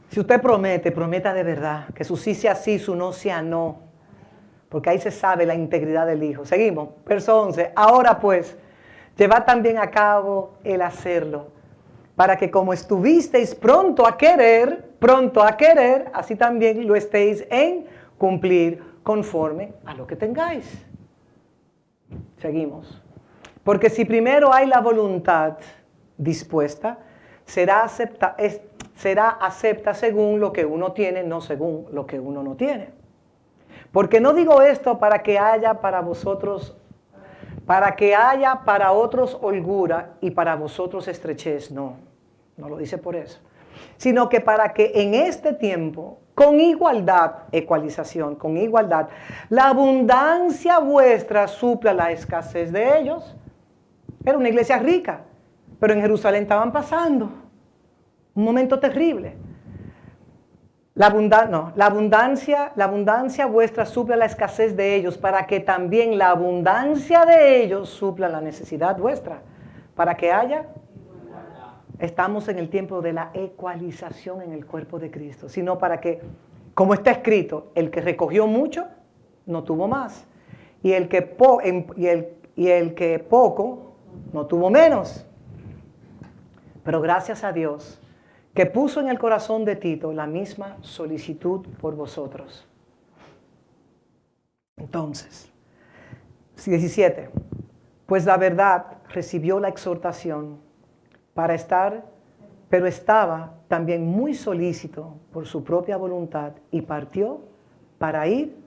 Si usted prometa de verdad, que su sí sea sí, su no sea no. Porque ahí se sabe la integridad del Hijo. Seguimos, verso 11. Ahora pues, llevad también a cabo el hacerlo, para que como estuvisteis pronto a querer, pronto a querer, así también lo estéis en cumplir conforme a lo que tengáis. Seguimos. Porque si primero hay la voluntad dispuesta, será acepta según lo que uno tiene, no según lo que uno no tiene. Porque no digo esto para que haya para vosotros, para que haya para otros holgura y para vosotros estrechez. No lo dice por eso. Sino que para que en este tiempo, con igualdad, ecualización, con igualdad, la abundancia vuestra supla la escasez de ellos. Era una iglesia rica, pero en Jerusalén estaban pasando un momento terrible. La abundancia vuestra supla la escasez de ellos, para que también la abundancia de ellos supla la necesidad vuestra, para que haya. Estamos en el tiempo de la ecualización en el cuerpo de Cristo, sino para que, como está escrito, el que recogió mucho no tuvo más, y el que poco no tuvo menos. Pero gracias a Dios que puso en el corazón de Tito la misma solicitud por vosotros. Entonces, 17. Pues la verdad recibió la exhortación para estar, pero estaba también muy solícito por su propia voluntad y partió para ir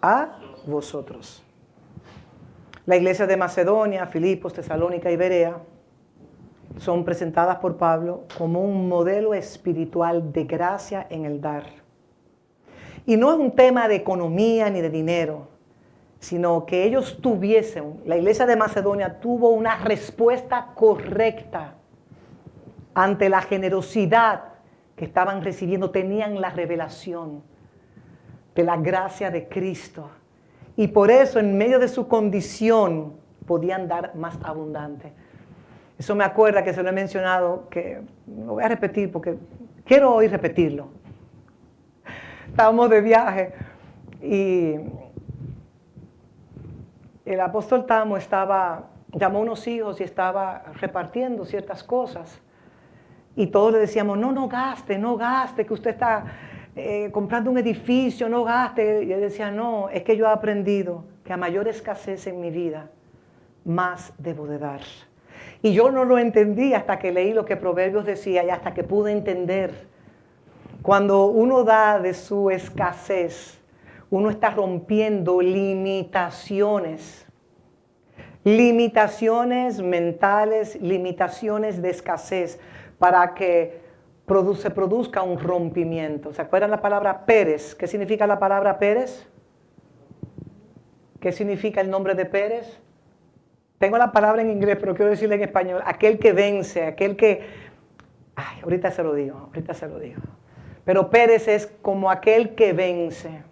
a vosotros. La iglesia de Macedonia, Filipos, Tesalónica y Berea son presentadas por Pablo como un modelo espiritual de gracia en el dar. Y no es un tema de economía ni de dinero, sino que ellos la iglesia de Macedonia tuvo una respuesta correcta ante la generosidad que estaban recibiendo. Tenían la revelación de la gracia de Cristo. Y por eso, en medio de su condición, podían dar más abundante. Eso me acuerda que se lo he mencionado, que lo voy a repetir porque quiero hoy repetirlo. Estábamos de viaje y el apóstol Tamo llamó a unos hijos y estaba repartiendo ciertas cosas. Y todos le decíamos, no gaste, que usted está comprando un edificio, no gaste. Y él decía, no, es que yo he aprendido que a mayor escasez en mi vida, más debo de dar. Y yo no lo entendí hasta que leí lo que Proverbios decía y hasta que pude entender. Cuando uno da de su escasez, uno está rompiendo limitaciones mentales, limitaciones de escasez, para que se produzca un rompimiento. ¿Se acuerdan la palabra Pérez? ¿Qué significa la palabra Pérez? ¿Qué significa el nombre de Pérez? Tengo la palabra en inglés, pero quiero decirle en español. Aquel que vence, aquel que... ahorita se lo digo. Pero Pérez es como aquel que vence.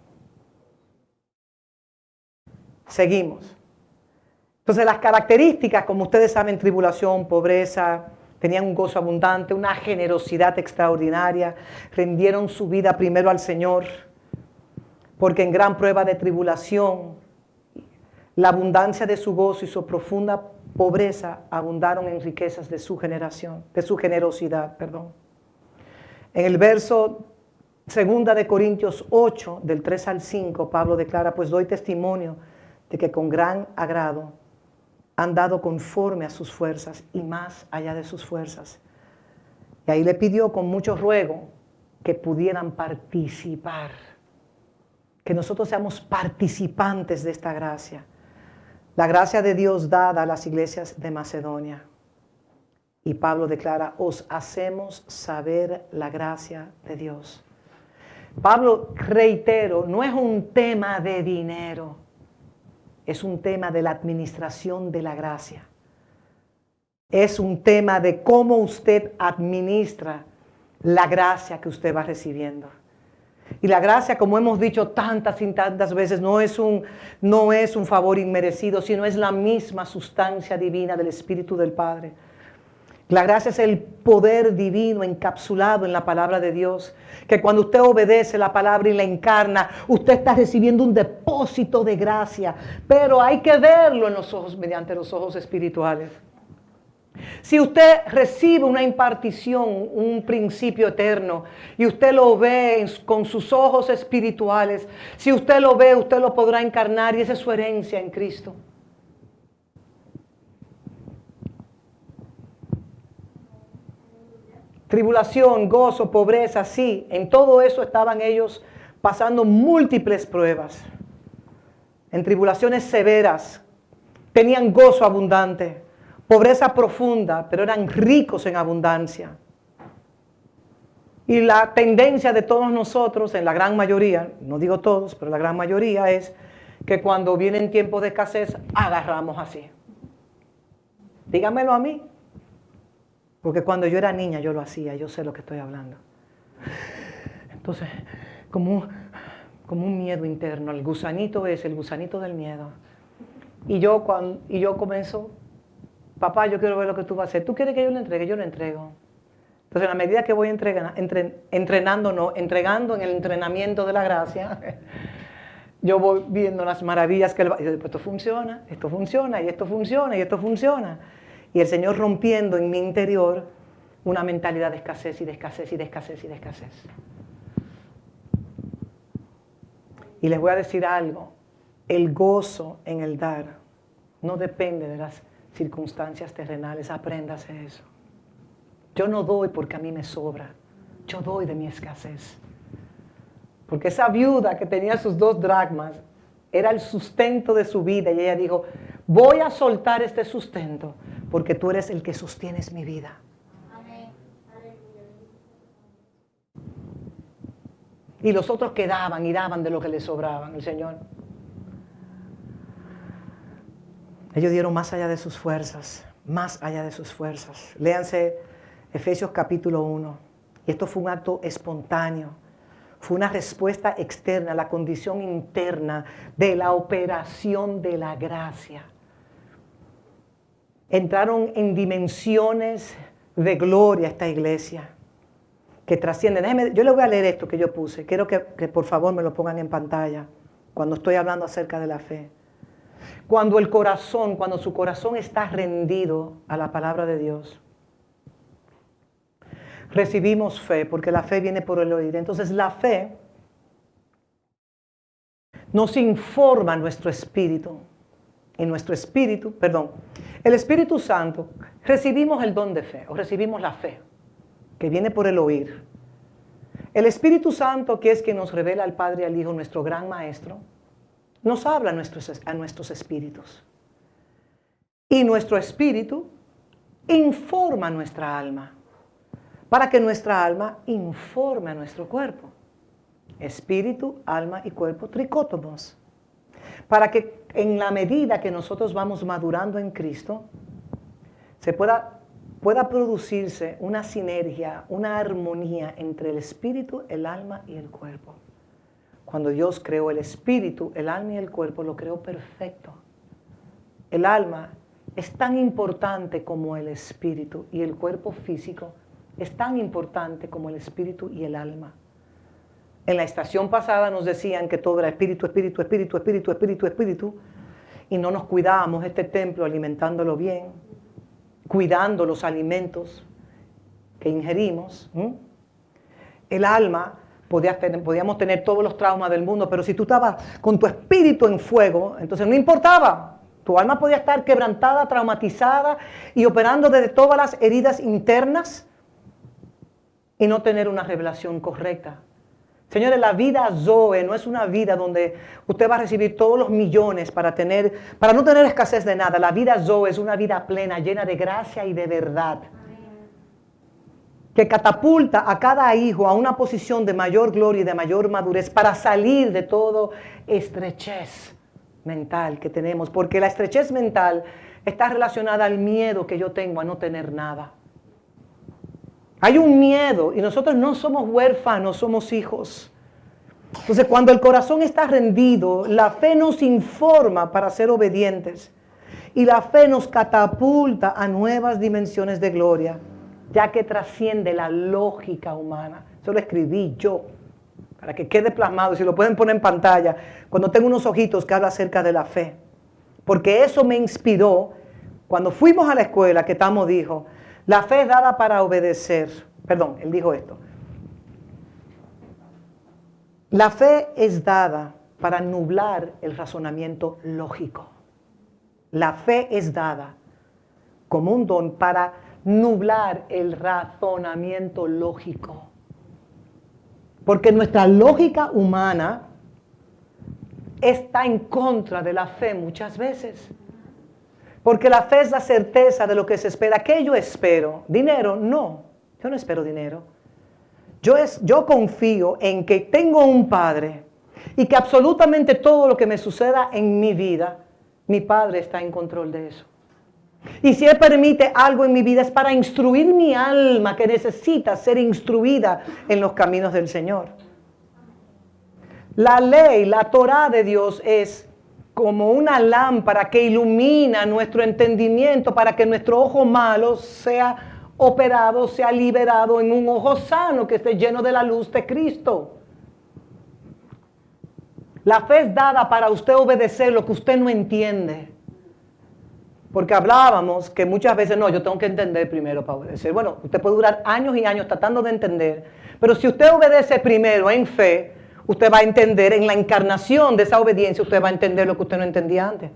Seguimos. Entonces las características, como ustedes saben, tribulación, pobreza, tenían un gozo abundante, una generosidad extraordinaria, rindieron su vida primero al Señor, porque en gran prueba de tribulación, la abundancia de su gozo y su profunda pobreza abundaron en riquezas de su generosidad. En el verso 2 de Corintios 8, del 3 al 5, Pablo declara, pues doy testimonio de que con gran agrado han dado conforme a sus fuerzas y más allá de sus fuerzas. Y ahí le pidió con mucho ruego que pudieran participar, que nosotros seamos participantes de esta gracia. La gracia de Dios dada a las iglesias de Macedonia. Y Pablo declara, os hacemos saber la gracia de Dios. Pablo, reitero, no es un tema de dinero, es un tema de la administración de la gracia. Es un tema de cómo usted administra la gracia que usted va recibiendo. Y la gracia, como hemos dicho tantas y tantas veces, no es un favor inmerecido, sino es la misma sustancia divina del Espíritu del Padre. La gracia es el poder divino encapsulado en la palabra de Dios, que cuando usted obedece la palabra y la encarna, usted está recibiendo un depósito de gracia, pero hay que verlo en los ojos, mediante los ojos espirituales. Si usted recibe una impartición, un principio eterno, y usted lo ve con sus ojos espirituales, si usted lo ve, usted lo podrá encarnar y esa es su herencia en Cristo. Tribulación, gozo, pobreza, sí, en todo eso estaban ellos pasando múltiples pruebas. En tribulaciones severas, tenían gozo abundante, pobreza profunda, pero eran ricos en abundancia. Y la tendencia de todos nosotros, en la gran mayoría, no digo todos, pero la gran mayoría es que cuando vienen tiempos de escasez, agarramos así. Dígamelo a mí. Porque cuando yo era niña yo lo hacía, yo sé lo que estoy hablando. Entonces, como un miedo interno, el gusanito es el gusanito del miedo. Y yo comienzo, papá, yo quiero ver lo que tú vas a hacer. ¿Tú quieres que yo lo entregue? Yo lo entrego. Entonces, a medida que voy entregando en el entrenamiento de la gracia, yo voy viendo las maravillas que esto funciona, y esto funciona, y esto funciona. Y el Señor rompiendo en mi interior una mentalidad de escasez y de escasez y de escasez y de escasez. Y les voy a decir algo, el gozo en el dar no depende de las circunstancias terrenales, apréndase eso. Yo no doy porque a mí me sobra, yo doy de mi escasez. Porque esa viuda que tenía sus 2 dracmas era el sustento de su vida y ella dijo, voy a soltar este sustento porque tú eres el que sostienes mi vida. Amén. Y los otros quedaban y daban de lo que les sobraban, el Señor. Ellos dieron más allá de sus fuerzas, más allá de sus fuerzas. Léanse Efesios capítulo 1. Y esto fue un acto espontáneo. Fue una respuesta externa a la condición interna de la operación de la gracia. Entraron en dimensiones de gloria esta iglesia que trascienden. Yo les voy a leer esto que yo puse. Quiero que por favor me lo pongan en pantalla cuando estoy hablando acerca de la fe. Cuando su corazón está rendido a la palabra de Dios, recibimos fe, porque la fe viene por el oír. Entonces la fe nos informa nuestro espíritu. En nuestro espíritu, el Espíritu Santo, recibimos el don de fe, o recibimos la fe, que viene por el oír. El Espíritu Santo, que es quien nos revela al Padre y al Hijo, nuestro gran Maestro, nos habla a nuestros espíritus. Y nuestro espíritu informa a nuestra alma, para que nuestra alma informe a nuestro cuerpo. Espíritu, alma y cuerpo tricótomos. Para que en la medida que nosotros vamos madurando en Cristo, se pueda producirse una sinergia, una armonía entre el espíritu, el alma y el cuerpo. Cuando Dios creó el espíritu, el alma y el cuerpo, lo creó perfecto. El alma es tan importante como el espíritu y el cuerpo físico es tan importante como el espíritu y el alma. En la estación pasada nos decían que todo era espíritu, espíritu, espíritu, espíritu, espíritu, espíritu, y no nos cuidábamos este templo alimentándolo bien, cuidando los alimentos que ingerimos. El alma, podíamos tener todos los traumas del mundo, pero si tú estabas con tu espíritu en fuego, entonces no importaba. Tu alma podía estar quebrantada, traumatizada y operando desde todas las heridas internas y no tener una revelación correcta. Señores, la vida Zoe no es una vida donde usted va a recibir todos los millones para no tener escasez de nada. La vida Zoe es una vida plena, llena de gracia y de verdad. Que catapulta a cada hijo a una posición de mayor gloria y de mayor madurez para salir de todo estrechez mental que tenemos. Porque la estrechez mental está relacionada al miedo que yo tengo a no tener nada. Hay un miedo y nosotros no somos huérfanos, somos hijos. Entonces, cuando el corazón está rendido, la fe nos informa para ser obedientes. Y la fe nos catapulta a nuevas dimensiones de gloria, ya que trasciende la lógica humana. Eso lo escribí yo, para que quede plasmado, si lo pueden poner en pantalla, cuando tengo unos ojitos que habla acerca de la fe. Porque eso me inspiró Cuando fuimos a la escuela, que Tamo dijo, la fe es dada para obedecer. Perdón, él dijo esto. La fe es dada para nublar el razonamiento lógico. La fe es dada como un don para nublar el razonamiento lógico. Porque nuestra lógica humana está en contra de la fe muchas veces. Porque la fe es la certeza de lo que se espera. ¿Qué yo espero? ¿Dinero? No, yo no espero dinero. Yo confío en que tengo un Padre y que absolutamente todo lo que me suceda en mi vida, mi Padre está en control de eso. Y si Él permite algo en mi vida es para instruir mi alma que necesita ser instruida en los caminos del Señor. La ley, la Torá de Dios es como una lámpara que ilumina nuestro entendimiento para que nuestro ojo malo sea operado, sea liberado en un ojo sano que esté lleno de la luz de Cristo. La fe es dada para usted obedecer lo que usted no entiende. Porque hablábamos que muchas veces, no, yo tengo que entender primero para obedecer. Bueno, usted puede durar años y años tratando de entender, pero si usted obedece primero en fe, usted va a entender en la encarnación de esa obediencia, usted va a entender lo que usted no entendía antes.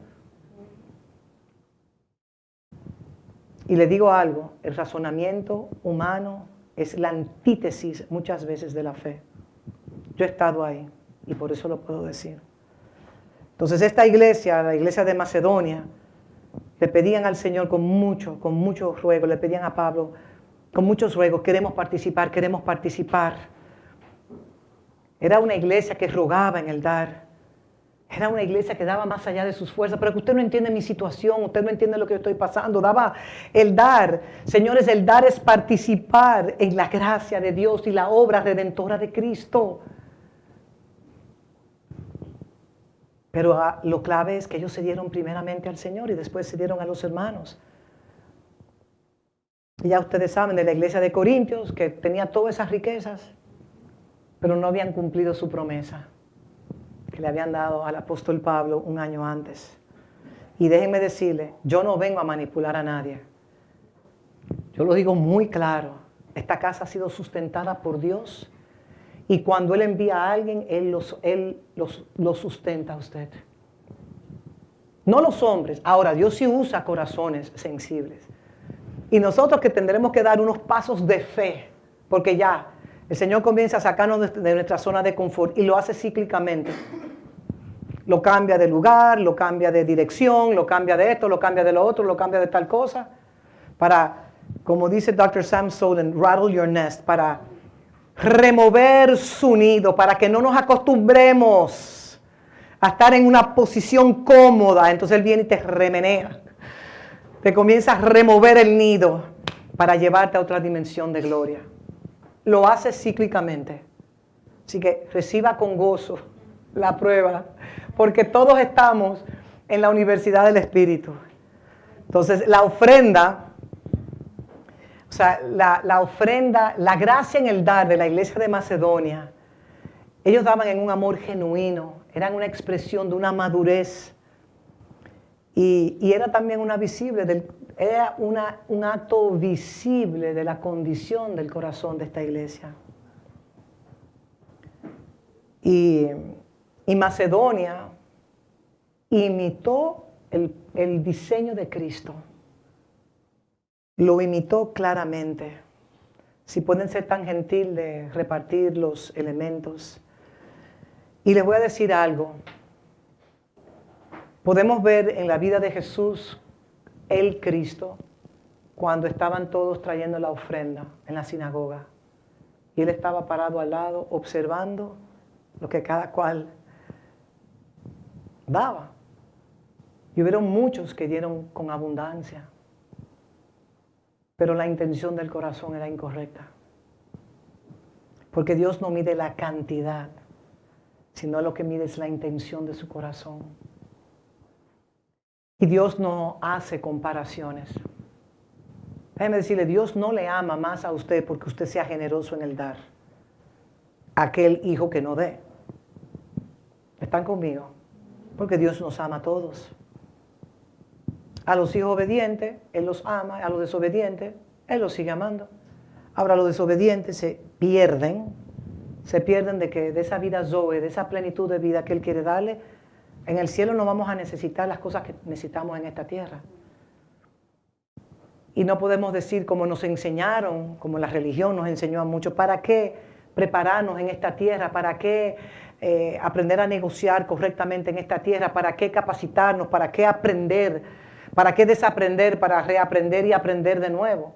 Y le digo algo, el razonamiento humano es la antítesis muchas veces de la fe. Yo he estado ahí y por eso lo puedo decir. Entonces esta iglesia, la iglesia de Macedonia, le pedían al Señor con mucho ruego, le pedían a Pablo con muchos ruegos, queremos participar, queremos participar. Era una iglesia que rogaba en el dar. Era una iglesia que daba más allá de sus fuerzas, pero que usted no entiende mi situación, usted no entiende lo que yo estoy pasando. Daba el dar. Señores, el dar es participar en la gracia de Dios y la obra redentora de Cristo. Pero lo clave es que ellos se dieron primeramente al Señor y después se dieron a los hermanos. Y ya ustedes saben de la iglesia de Corintios que tenía todas esas riquezas, pero no habían cumplido su promesa que le habían dado al apóstol Pablo un año antes. Y déjenme decirle, yo no vengo a manipular a nadie. Yo lo digo muy claro, esta casa ha sido sustentada por Dios. Y cuando Él envía a alguien, Él lo sustenta a usted. No los hombres. Ahora, Dios sí usa corazones sensibles. Y nosotros que tendremos que dar unos pasos de fe, porque ya el Señor comienza a sacarnos de nuestra zona de confort y lo hace cíclicamente. Lo cambia de lugar, lo cambia de dirección, lo cambia de esto, lo cambia de lo otro, lo cambia de tal cosa. Para, como dice Dr. Sam Soden, rattle your nest, para remover su nido, para que no nos acostumbremos a estar en una posición cómoda. Entonces Él viene y te remenea, te comienza a remover el nido para llevarte a otra dimensión de gloria. Lo hace cíclicamente. Así que reciba con gozo la prueba, porque todos estamos en la universidad del Espíritu. Entonces la ofrenda, o sea, la ofrenda, la gracia en el dar de la iglesia de Macedonia, ellos daban en un amor genuino, eran una expresión de una madurez y era también un acto visible de la condición del corazón de esta iglesia. Y Macedonia imitó el diseño de Cristo. Lo imitó claramente. Si pueden ser tan gentil de repartir los elementos. Y les voy a decir algo. Podemos ver en la vida de Jesús, el Cristo, cuando estaban todos trayendo la ofrenda en la sinagoga. Y Él estaba parado al lado, observando lo que cada cual daba. Y hubieron muchos que dieron con abundancia. Pero la intención del corazón era incorrecta. Porque Dios no mide la cantidad, sino lo que mide es la intención de su corazón. Y Dios no hace comparaciones. Déjeme decirle, Dios no le ama más a usted porque usted sea generoso en el dar. Aquel hijo que no dé. ¿Están conmigo? Porque Dios nos ama a todos. A los hijos obedientes, Él los ama. A los desobedientes, Él los sigue amando. Ahora los desobedientes se pierden de que de esa vida Zoe, de esa plenitud de vida que Él quiere darle. En el cielo no vamos a necesitar las cosas que necesitamos en esta tierra. Y no podemos decir como nos enseñaron, como la religión nos enseñó a muchos, ¿para qué prepararnos en esta tierra? ¿Para qué aprender a negociar correctamente en esta tierra? ¿Para qué capacitarnos? ¿Para qué aprender? ¿Para qué desaprender? Para reaprender y aprender de nuevo.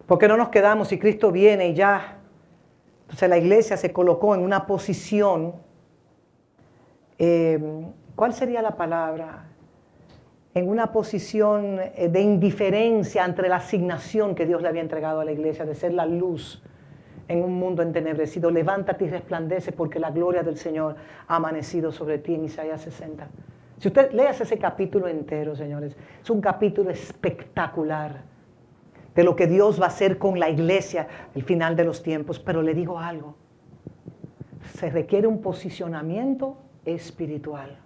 ¿Por qué no nos quedamos si Cristo viene y ya? Entonces la iglesia se colocó en una posición, ¿cuál sería la palabra? En una posición de indiferencia ante la asignación que Dios le había entregado a la iglesia, de ser la luz en un mundo entenebrecido. Levántate y resplandece porque la gloria del Señor ha amanecido sobre ti, en Isaías 60. Si usted leas ese capítulo entero, señores, es un capítulo espectacular de lo que Dios va a hacer con la iglesia al final de los tiempos. Pero le digo algo, se requiere un posicionamiento espiritual.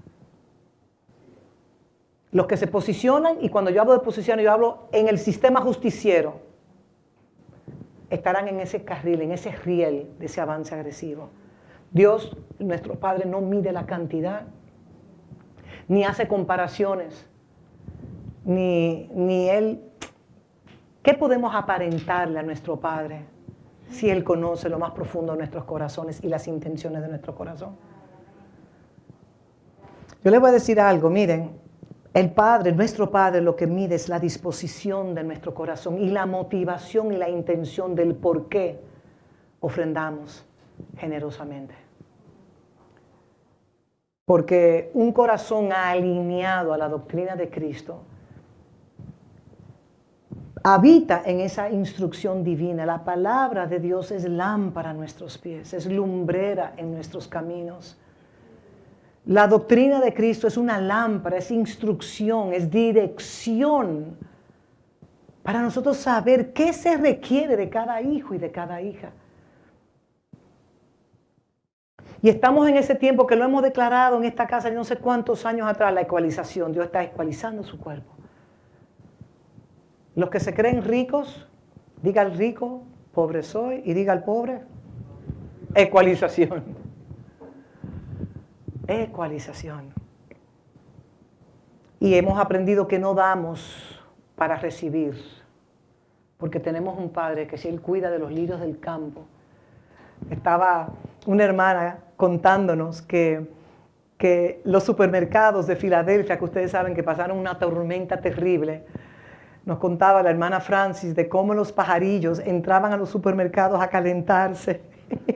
Los que se posicionan, y cuando yo hablo de posición, yo hablo en el sistema justiciero, estarán en ese carril, en ese riel de ese avance agresivo. Dios, nuestro Padre, no mide la cantidad, ni hace comparaciones, ni Él. ¿Qué podemos aparentarle a nuestro Padre si Él conoce lo más profundo de nuestros corazones y las intenciones de nuestro corazón? Yo les voy a decir algo, miren. El Padre, nuestro Padre, lo que mide es la disposición de nuestro corazón y la motivación y la intención del por qué ofrendamos generosamente. Porque un corazón alineado a la doctrina de Cristo habita en esa instrucción divina. La palabra de Dios es lámpara a nuestros pies, es lumbrera en nuestros caminos. La doctrina de Cristo es una lámpara, es instrucción, es dirección para nosotros saber qué se requiere de cada hijo y de cada hija. Y estamos en ese tiempo que lo hemos declarado en esta casa no sé cuántos años atrás, la ecualización. Dios está ecualizando su cuerpo. Los que se creen ricos, diga al rico, pobre soy, y diga al pobre, ecualización. Ecualización. Y hemos aprendido que no damos para recibir, porque tenemos un Padre que si Él cuida de los lirios del campo. Estaba una hermana contándonos que los supermercados de Filadelfia, que ustedes saben que pasaron una tormenta terrible, nos contaba la hermana Francis de cómo los pajarillos entraban a los supermercados a calentarse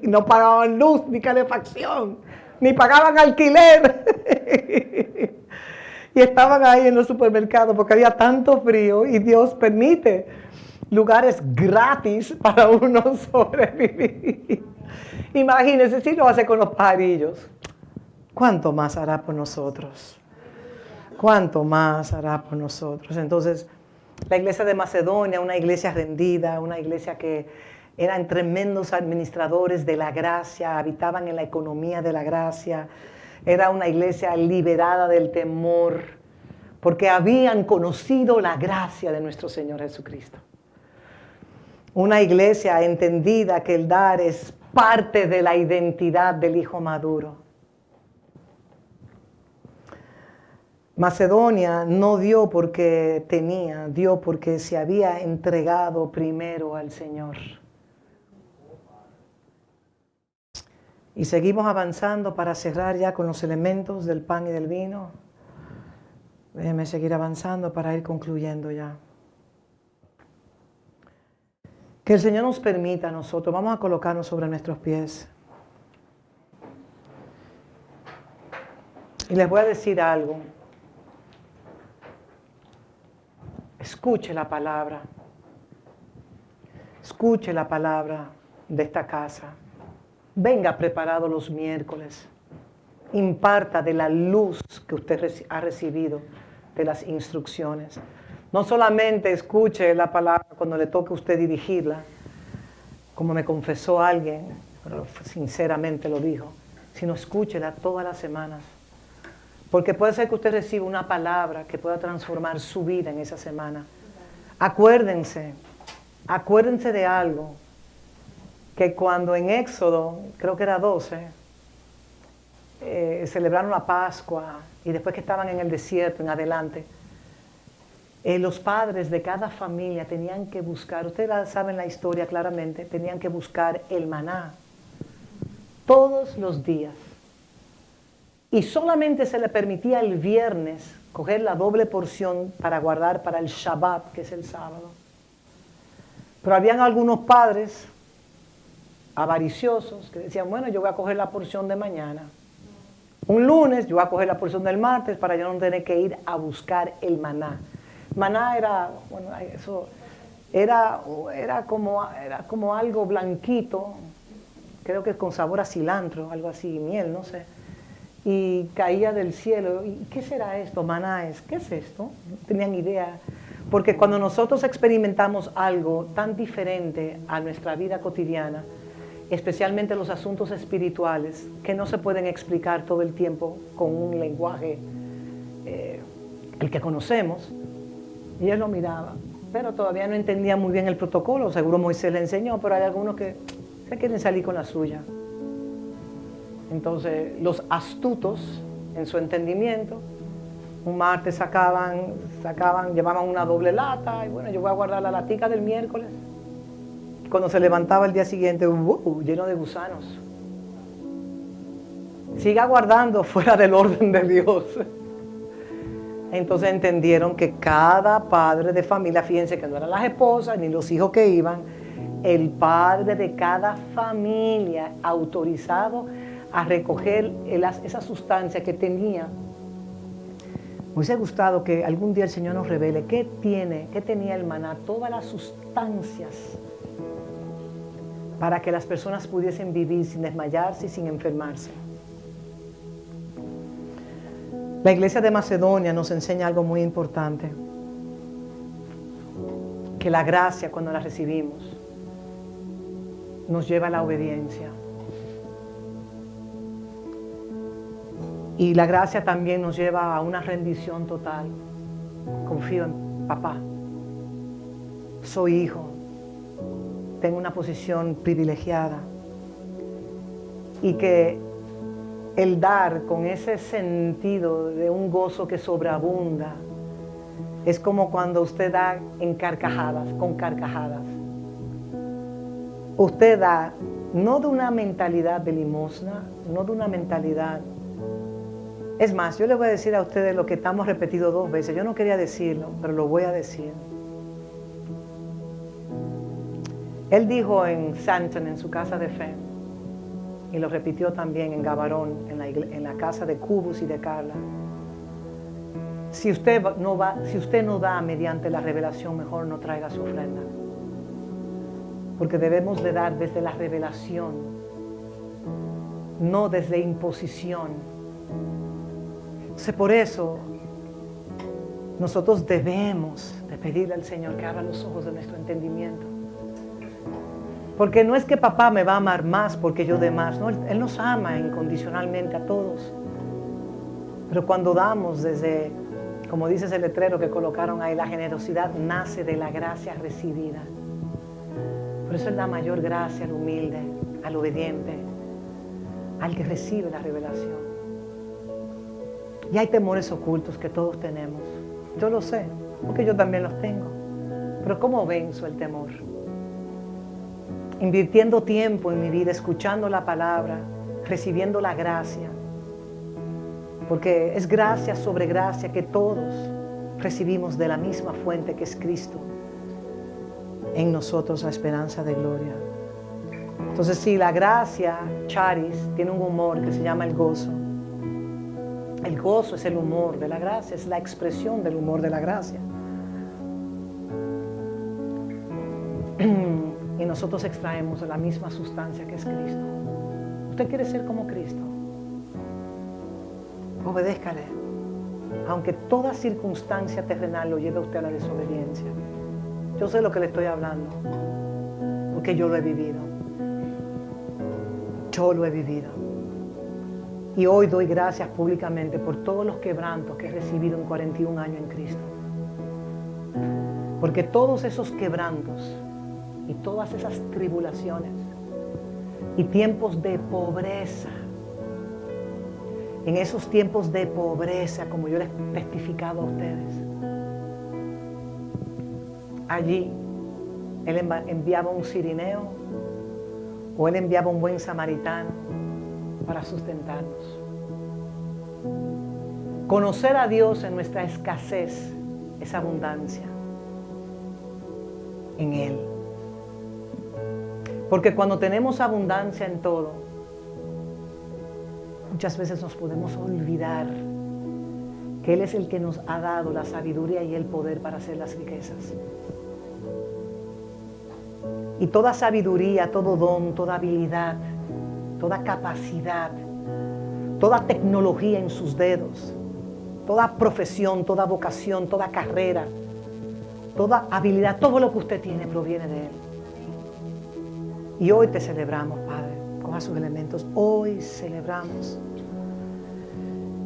y no pagaban luz ni calefacción, ni pagaban alquiler. Y estaban ahí en los supermercados porque había tanto frío y Dios permite lugares gratis para uno sobrevivir. Imagínense si lo hace con los pajarillos. ¿Cuánto más hará por nosotros? ¿Cuánto más hará por nosotros? Entonces, la iglesia de Macedonia, una iglesia rendida, una iglesia que eran tremendos administradores de la gracia, habitaban en la economía de la gracia. Era una iglesia liberada del temor, porque habían conocido la gracia de nuestro Señor Jesucristo. Una iglesia entendida que el dar es parte de la identidad del hijo maduro. Macedonia no dio porque tenía, dio porque se había entregado primero al Señor. Y seguimos avanzando para cerrar ya con los elementos del pan y del vino. Déjenme seguir avanzando para ir concluyendo ya. Que el Señor nos permita a nosotros, vamos a colocarnos sobre nuestros pies. Y les voy a decir algo. Escuche la palabra. Escuche la palabra de esta casa. Venga preparado los miércoles. Imparta de la luz que usted ha recibido de las instrucciones. No solamente escuche la palabra cuando le toque a usted dirigirla, como me confesó alguien, pero sinceramente lo dijo, sino escúchela todas las semanas. Porque puede ser que usted reciba una palabra que pueda transformar su vida en esa semana. Acuérdense de algo, que cuando en Éxodo, creo que era 12, celebraron la Pascua y después que estaban en el desierto en adelante, los padres de cada familia tenían que buscar, ustedes saben la historia claramente, tenían que buscar el maná todos los días. Y solamente se le permitía el viernes coger la doble porción para guardar para el Shabbat, que es el sábado. Pero habían algunos padres avariciosos que decían, bueno, yo voy a coger la porción de mañana. Un lunes yo voy a coger la porción del martes para yo no tener que ir a buscar el maná. Maná era, bueno, eso era como algo blanquito, creo que con sabor a cilantro, algo así, miel, no sé. Y caía del cielo. ¿Y qué será esto? Maná es. ¿Qué es esto? No tenían idea. Porque cuando nosotros experimentamos algo tan diferente a nuestra vida cotidiana, especialmente los asuntos espirituales, que no se pueden explicar todo el tiempo con un lenguaje, el que conocemos, y él lo miraba, pero todavía no entendía muy bien el protocolo. Seguro Moisés le enseñó, pero hay algunos que se quieren salir con la suya. Entonces, los astutos en su entendimiento, un martes llevaban una doble lata, y bueno, yo voy a guardar la latica del miércoles. Cuando se levantaba el día siguiente, lleno de gusanos. Siga guardando fuera del orden de Dios. Entonces entendieron que cada padre de familia, fíjense que no eran las esposas ni los hijos que iban, el padre de cada familia autorizado a recoger esa sustancia que tenía. Me hubiese gustado que algún día el Señor nos revele qué tenía el maná, todas las sustancias para que las personas pudiesen vivir sin desmayarse y sin enfermarse. La iglesia de Macedonia nos enseña algo muy importante, que la gracia cuando la recibimos nos lleva a la obediencia. Y la gracia también nos lleva a una rendición total. Confío en papá. Soy hijo. Tengo una posición privilegiada. Y que el dar con ese sentido de un gozo que sobreabunda es como cuando usted da en carcajadas, con carcajadas. Usted da no de una mentalidad de limosna, no de una mentalidad. Es más, yo les voy a decir a ustedes lo que estamos repetido 2 veces. Yo no quería decirlo, pero lo voy a decir. Él dijo en Santon, en su casa de fe, y lo repitió también en Gabarón, en la casa de Cubus y de Carla. Si usted no da mediante la revelación, mejor no traiga su ofrenda. Porque debemos de dar desde la revelación, no desde imposición. Entonces, por eso, nosotros debemos de pedirle al Señor que abra los ojos de nuestro entendimiento. Porque no es que papá me va a amar más porque yo dé más, no, Él nos ama incondicionalmente a todos. Pero cuando damos desde, como dice ese letrero que colocaron ahí, la generosidad nace de la gracia recibida. Por eso Él da mayor gracia al humilde, al obediente, al que recibe la revelación. Y hay temores ocultos que todos tenemos. Yo lo sé, porque yo también los tengo. Pero ¿cómo venzo el temor? Invirtiendo tiempo en mi vida, escuchando la palabra, recibiendo la gracia. Porque es gracia sobre gracia que todos recibimos de la misma fuente que es Cristo. En nosotros la esperanza de gloria. Entonces, sí, la gracia, charis, tiene un humor que se llama el gozo. El gozo es el humor de la gracia, es la expresión del humor de la gracia. Y nosotros extraemos de la misma sustancia que es Cristo. ¿Usted quiere ser como Cristo? Obedézcale. Aunque toda circunstancia terrenal lo lleve a usted a la desobediencia. Yo sé lo que le estoy hablando, porque yo lo he vivido. Yo lo he vivido. Y hoy doy gracias públicamente por todos los quebrantos que he recibido en 41 años en Cristo. Porque todos esos quebrantos y todas esas tribulaciones y tiempos de pobreza, en esos tiempos de pobreza, como yo les he testificado a ustedes, allí Él enviaba un cirineo o Él enviaba un buen samaritano para sustentarnos. Conocer a Dios en nuestra escasez es abundancia en Él. Porque cuando tenemos abundancia en todo, muchas veces nos podemos olvidar que Él es el que nos ha dado la sabiduría y el poder para hacer las riquezas. Y toda sabiduría, todo don, toda habilidad, toda capacidad, toda tecnología en sus dedos, toda profesión, toda vocación, toda carrera, toda habilidad, todo lo que usted tiene proviene de Él. Y hoy te celebramos, Padre, coja sus elementos. Hoy celebramos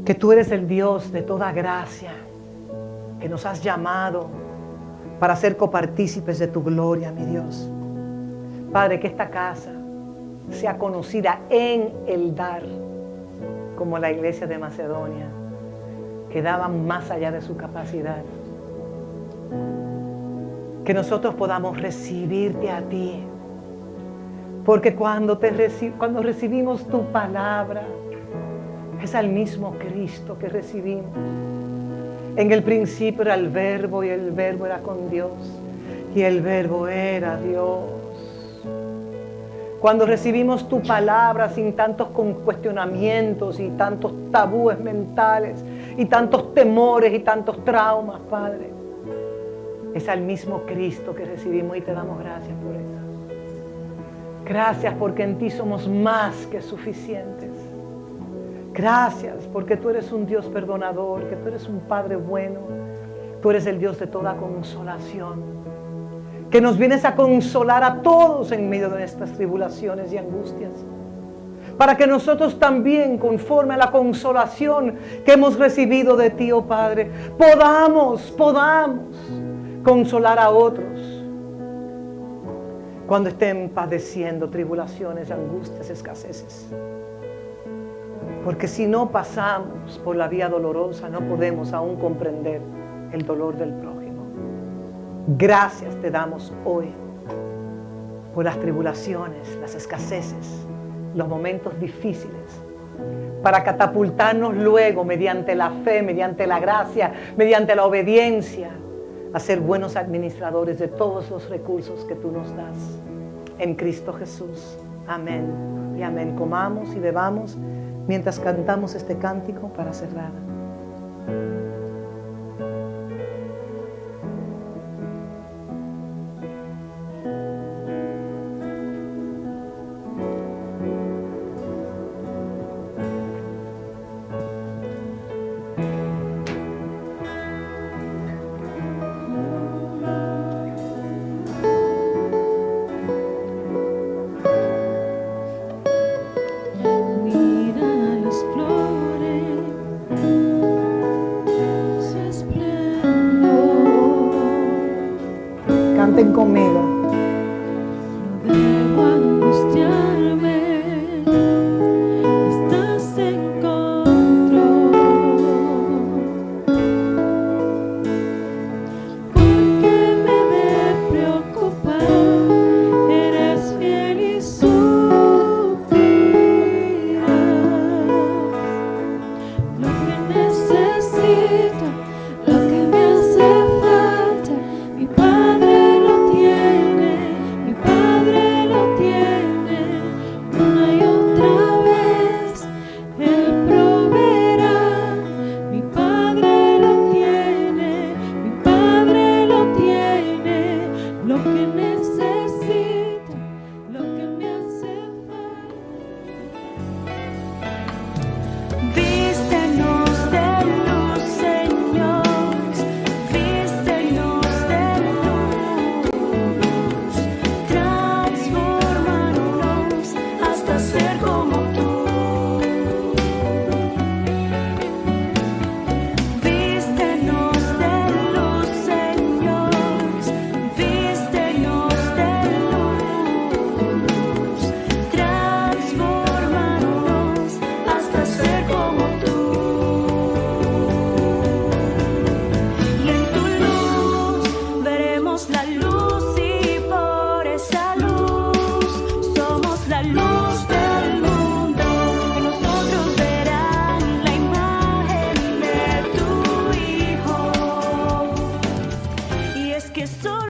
que tú eres el Dios de toda gracia, que nos has llamado para ser copartícipes de tu gloria, mi Dios. Padre, que esta casa sea conocida en el dar, como la iglesia de Macedonia, que daban más allá de su capacidad. Que nosotros podamos recibirte a ti, porque cuando recibimos tu palabra, es al mismo Cristo que recibimos. En el principio era el Verbo, y el Verbo era con Dios, y el Verbo era Dios. Cuando recibimos tu palabra sin tantos cuestionamientos y tantos tabúes mentales y tantos temores y tantos traumas, Padre, es al mismo Cristo que recibimos y te damos gracias por eso. Gracias porque en ti somos más que suficientes. Gracias porque tú eres un Dios perdonador, que tú eres un Padre bueno. Tú eres el Dios de toda consolación, que nos vienes a consolar a todos en medio de nuestras tribulaciones y angustias, para que nosotros también, conforme a la consolación que hemos recibido de ti, oh Padre, podamos consolar a otros cuando estén padeciendo tribulaciones, angustias, escaseces. Porque si no pasamos por la vía dolorosa, no podemos aún comprender el dolor del prójimo. Gracias te damos hoy por las tribulaciones, las escaseces, los momentos difíciles, para catapultarnos luego mediante la fe, mediante la gracia, mediante la obediencia, a ser buenos administradores de todos los recursos que tú nos das. En Cristo Jesús. Amén y amén. Comamos y bebamos mientras cantamos este cántico para cerrar. Canten conmigo.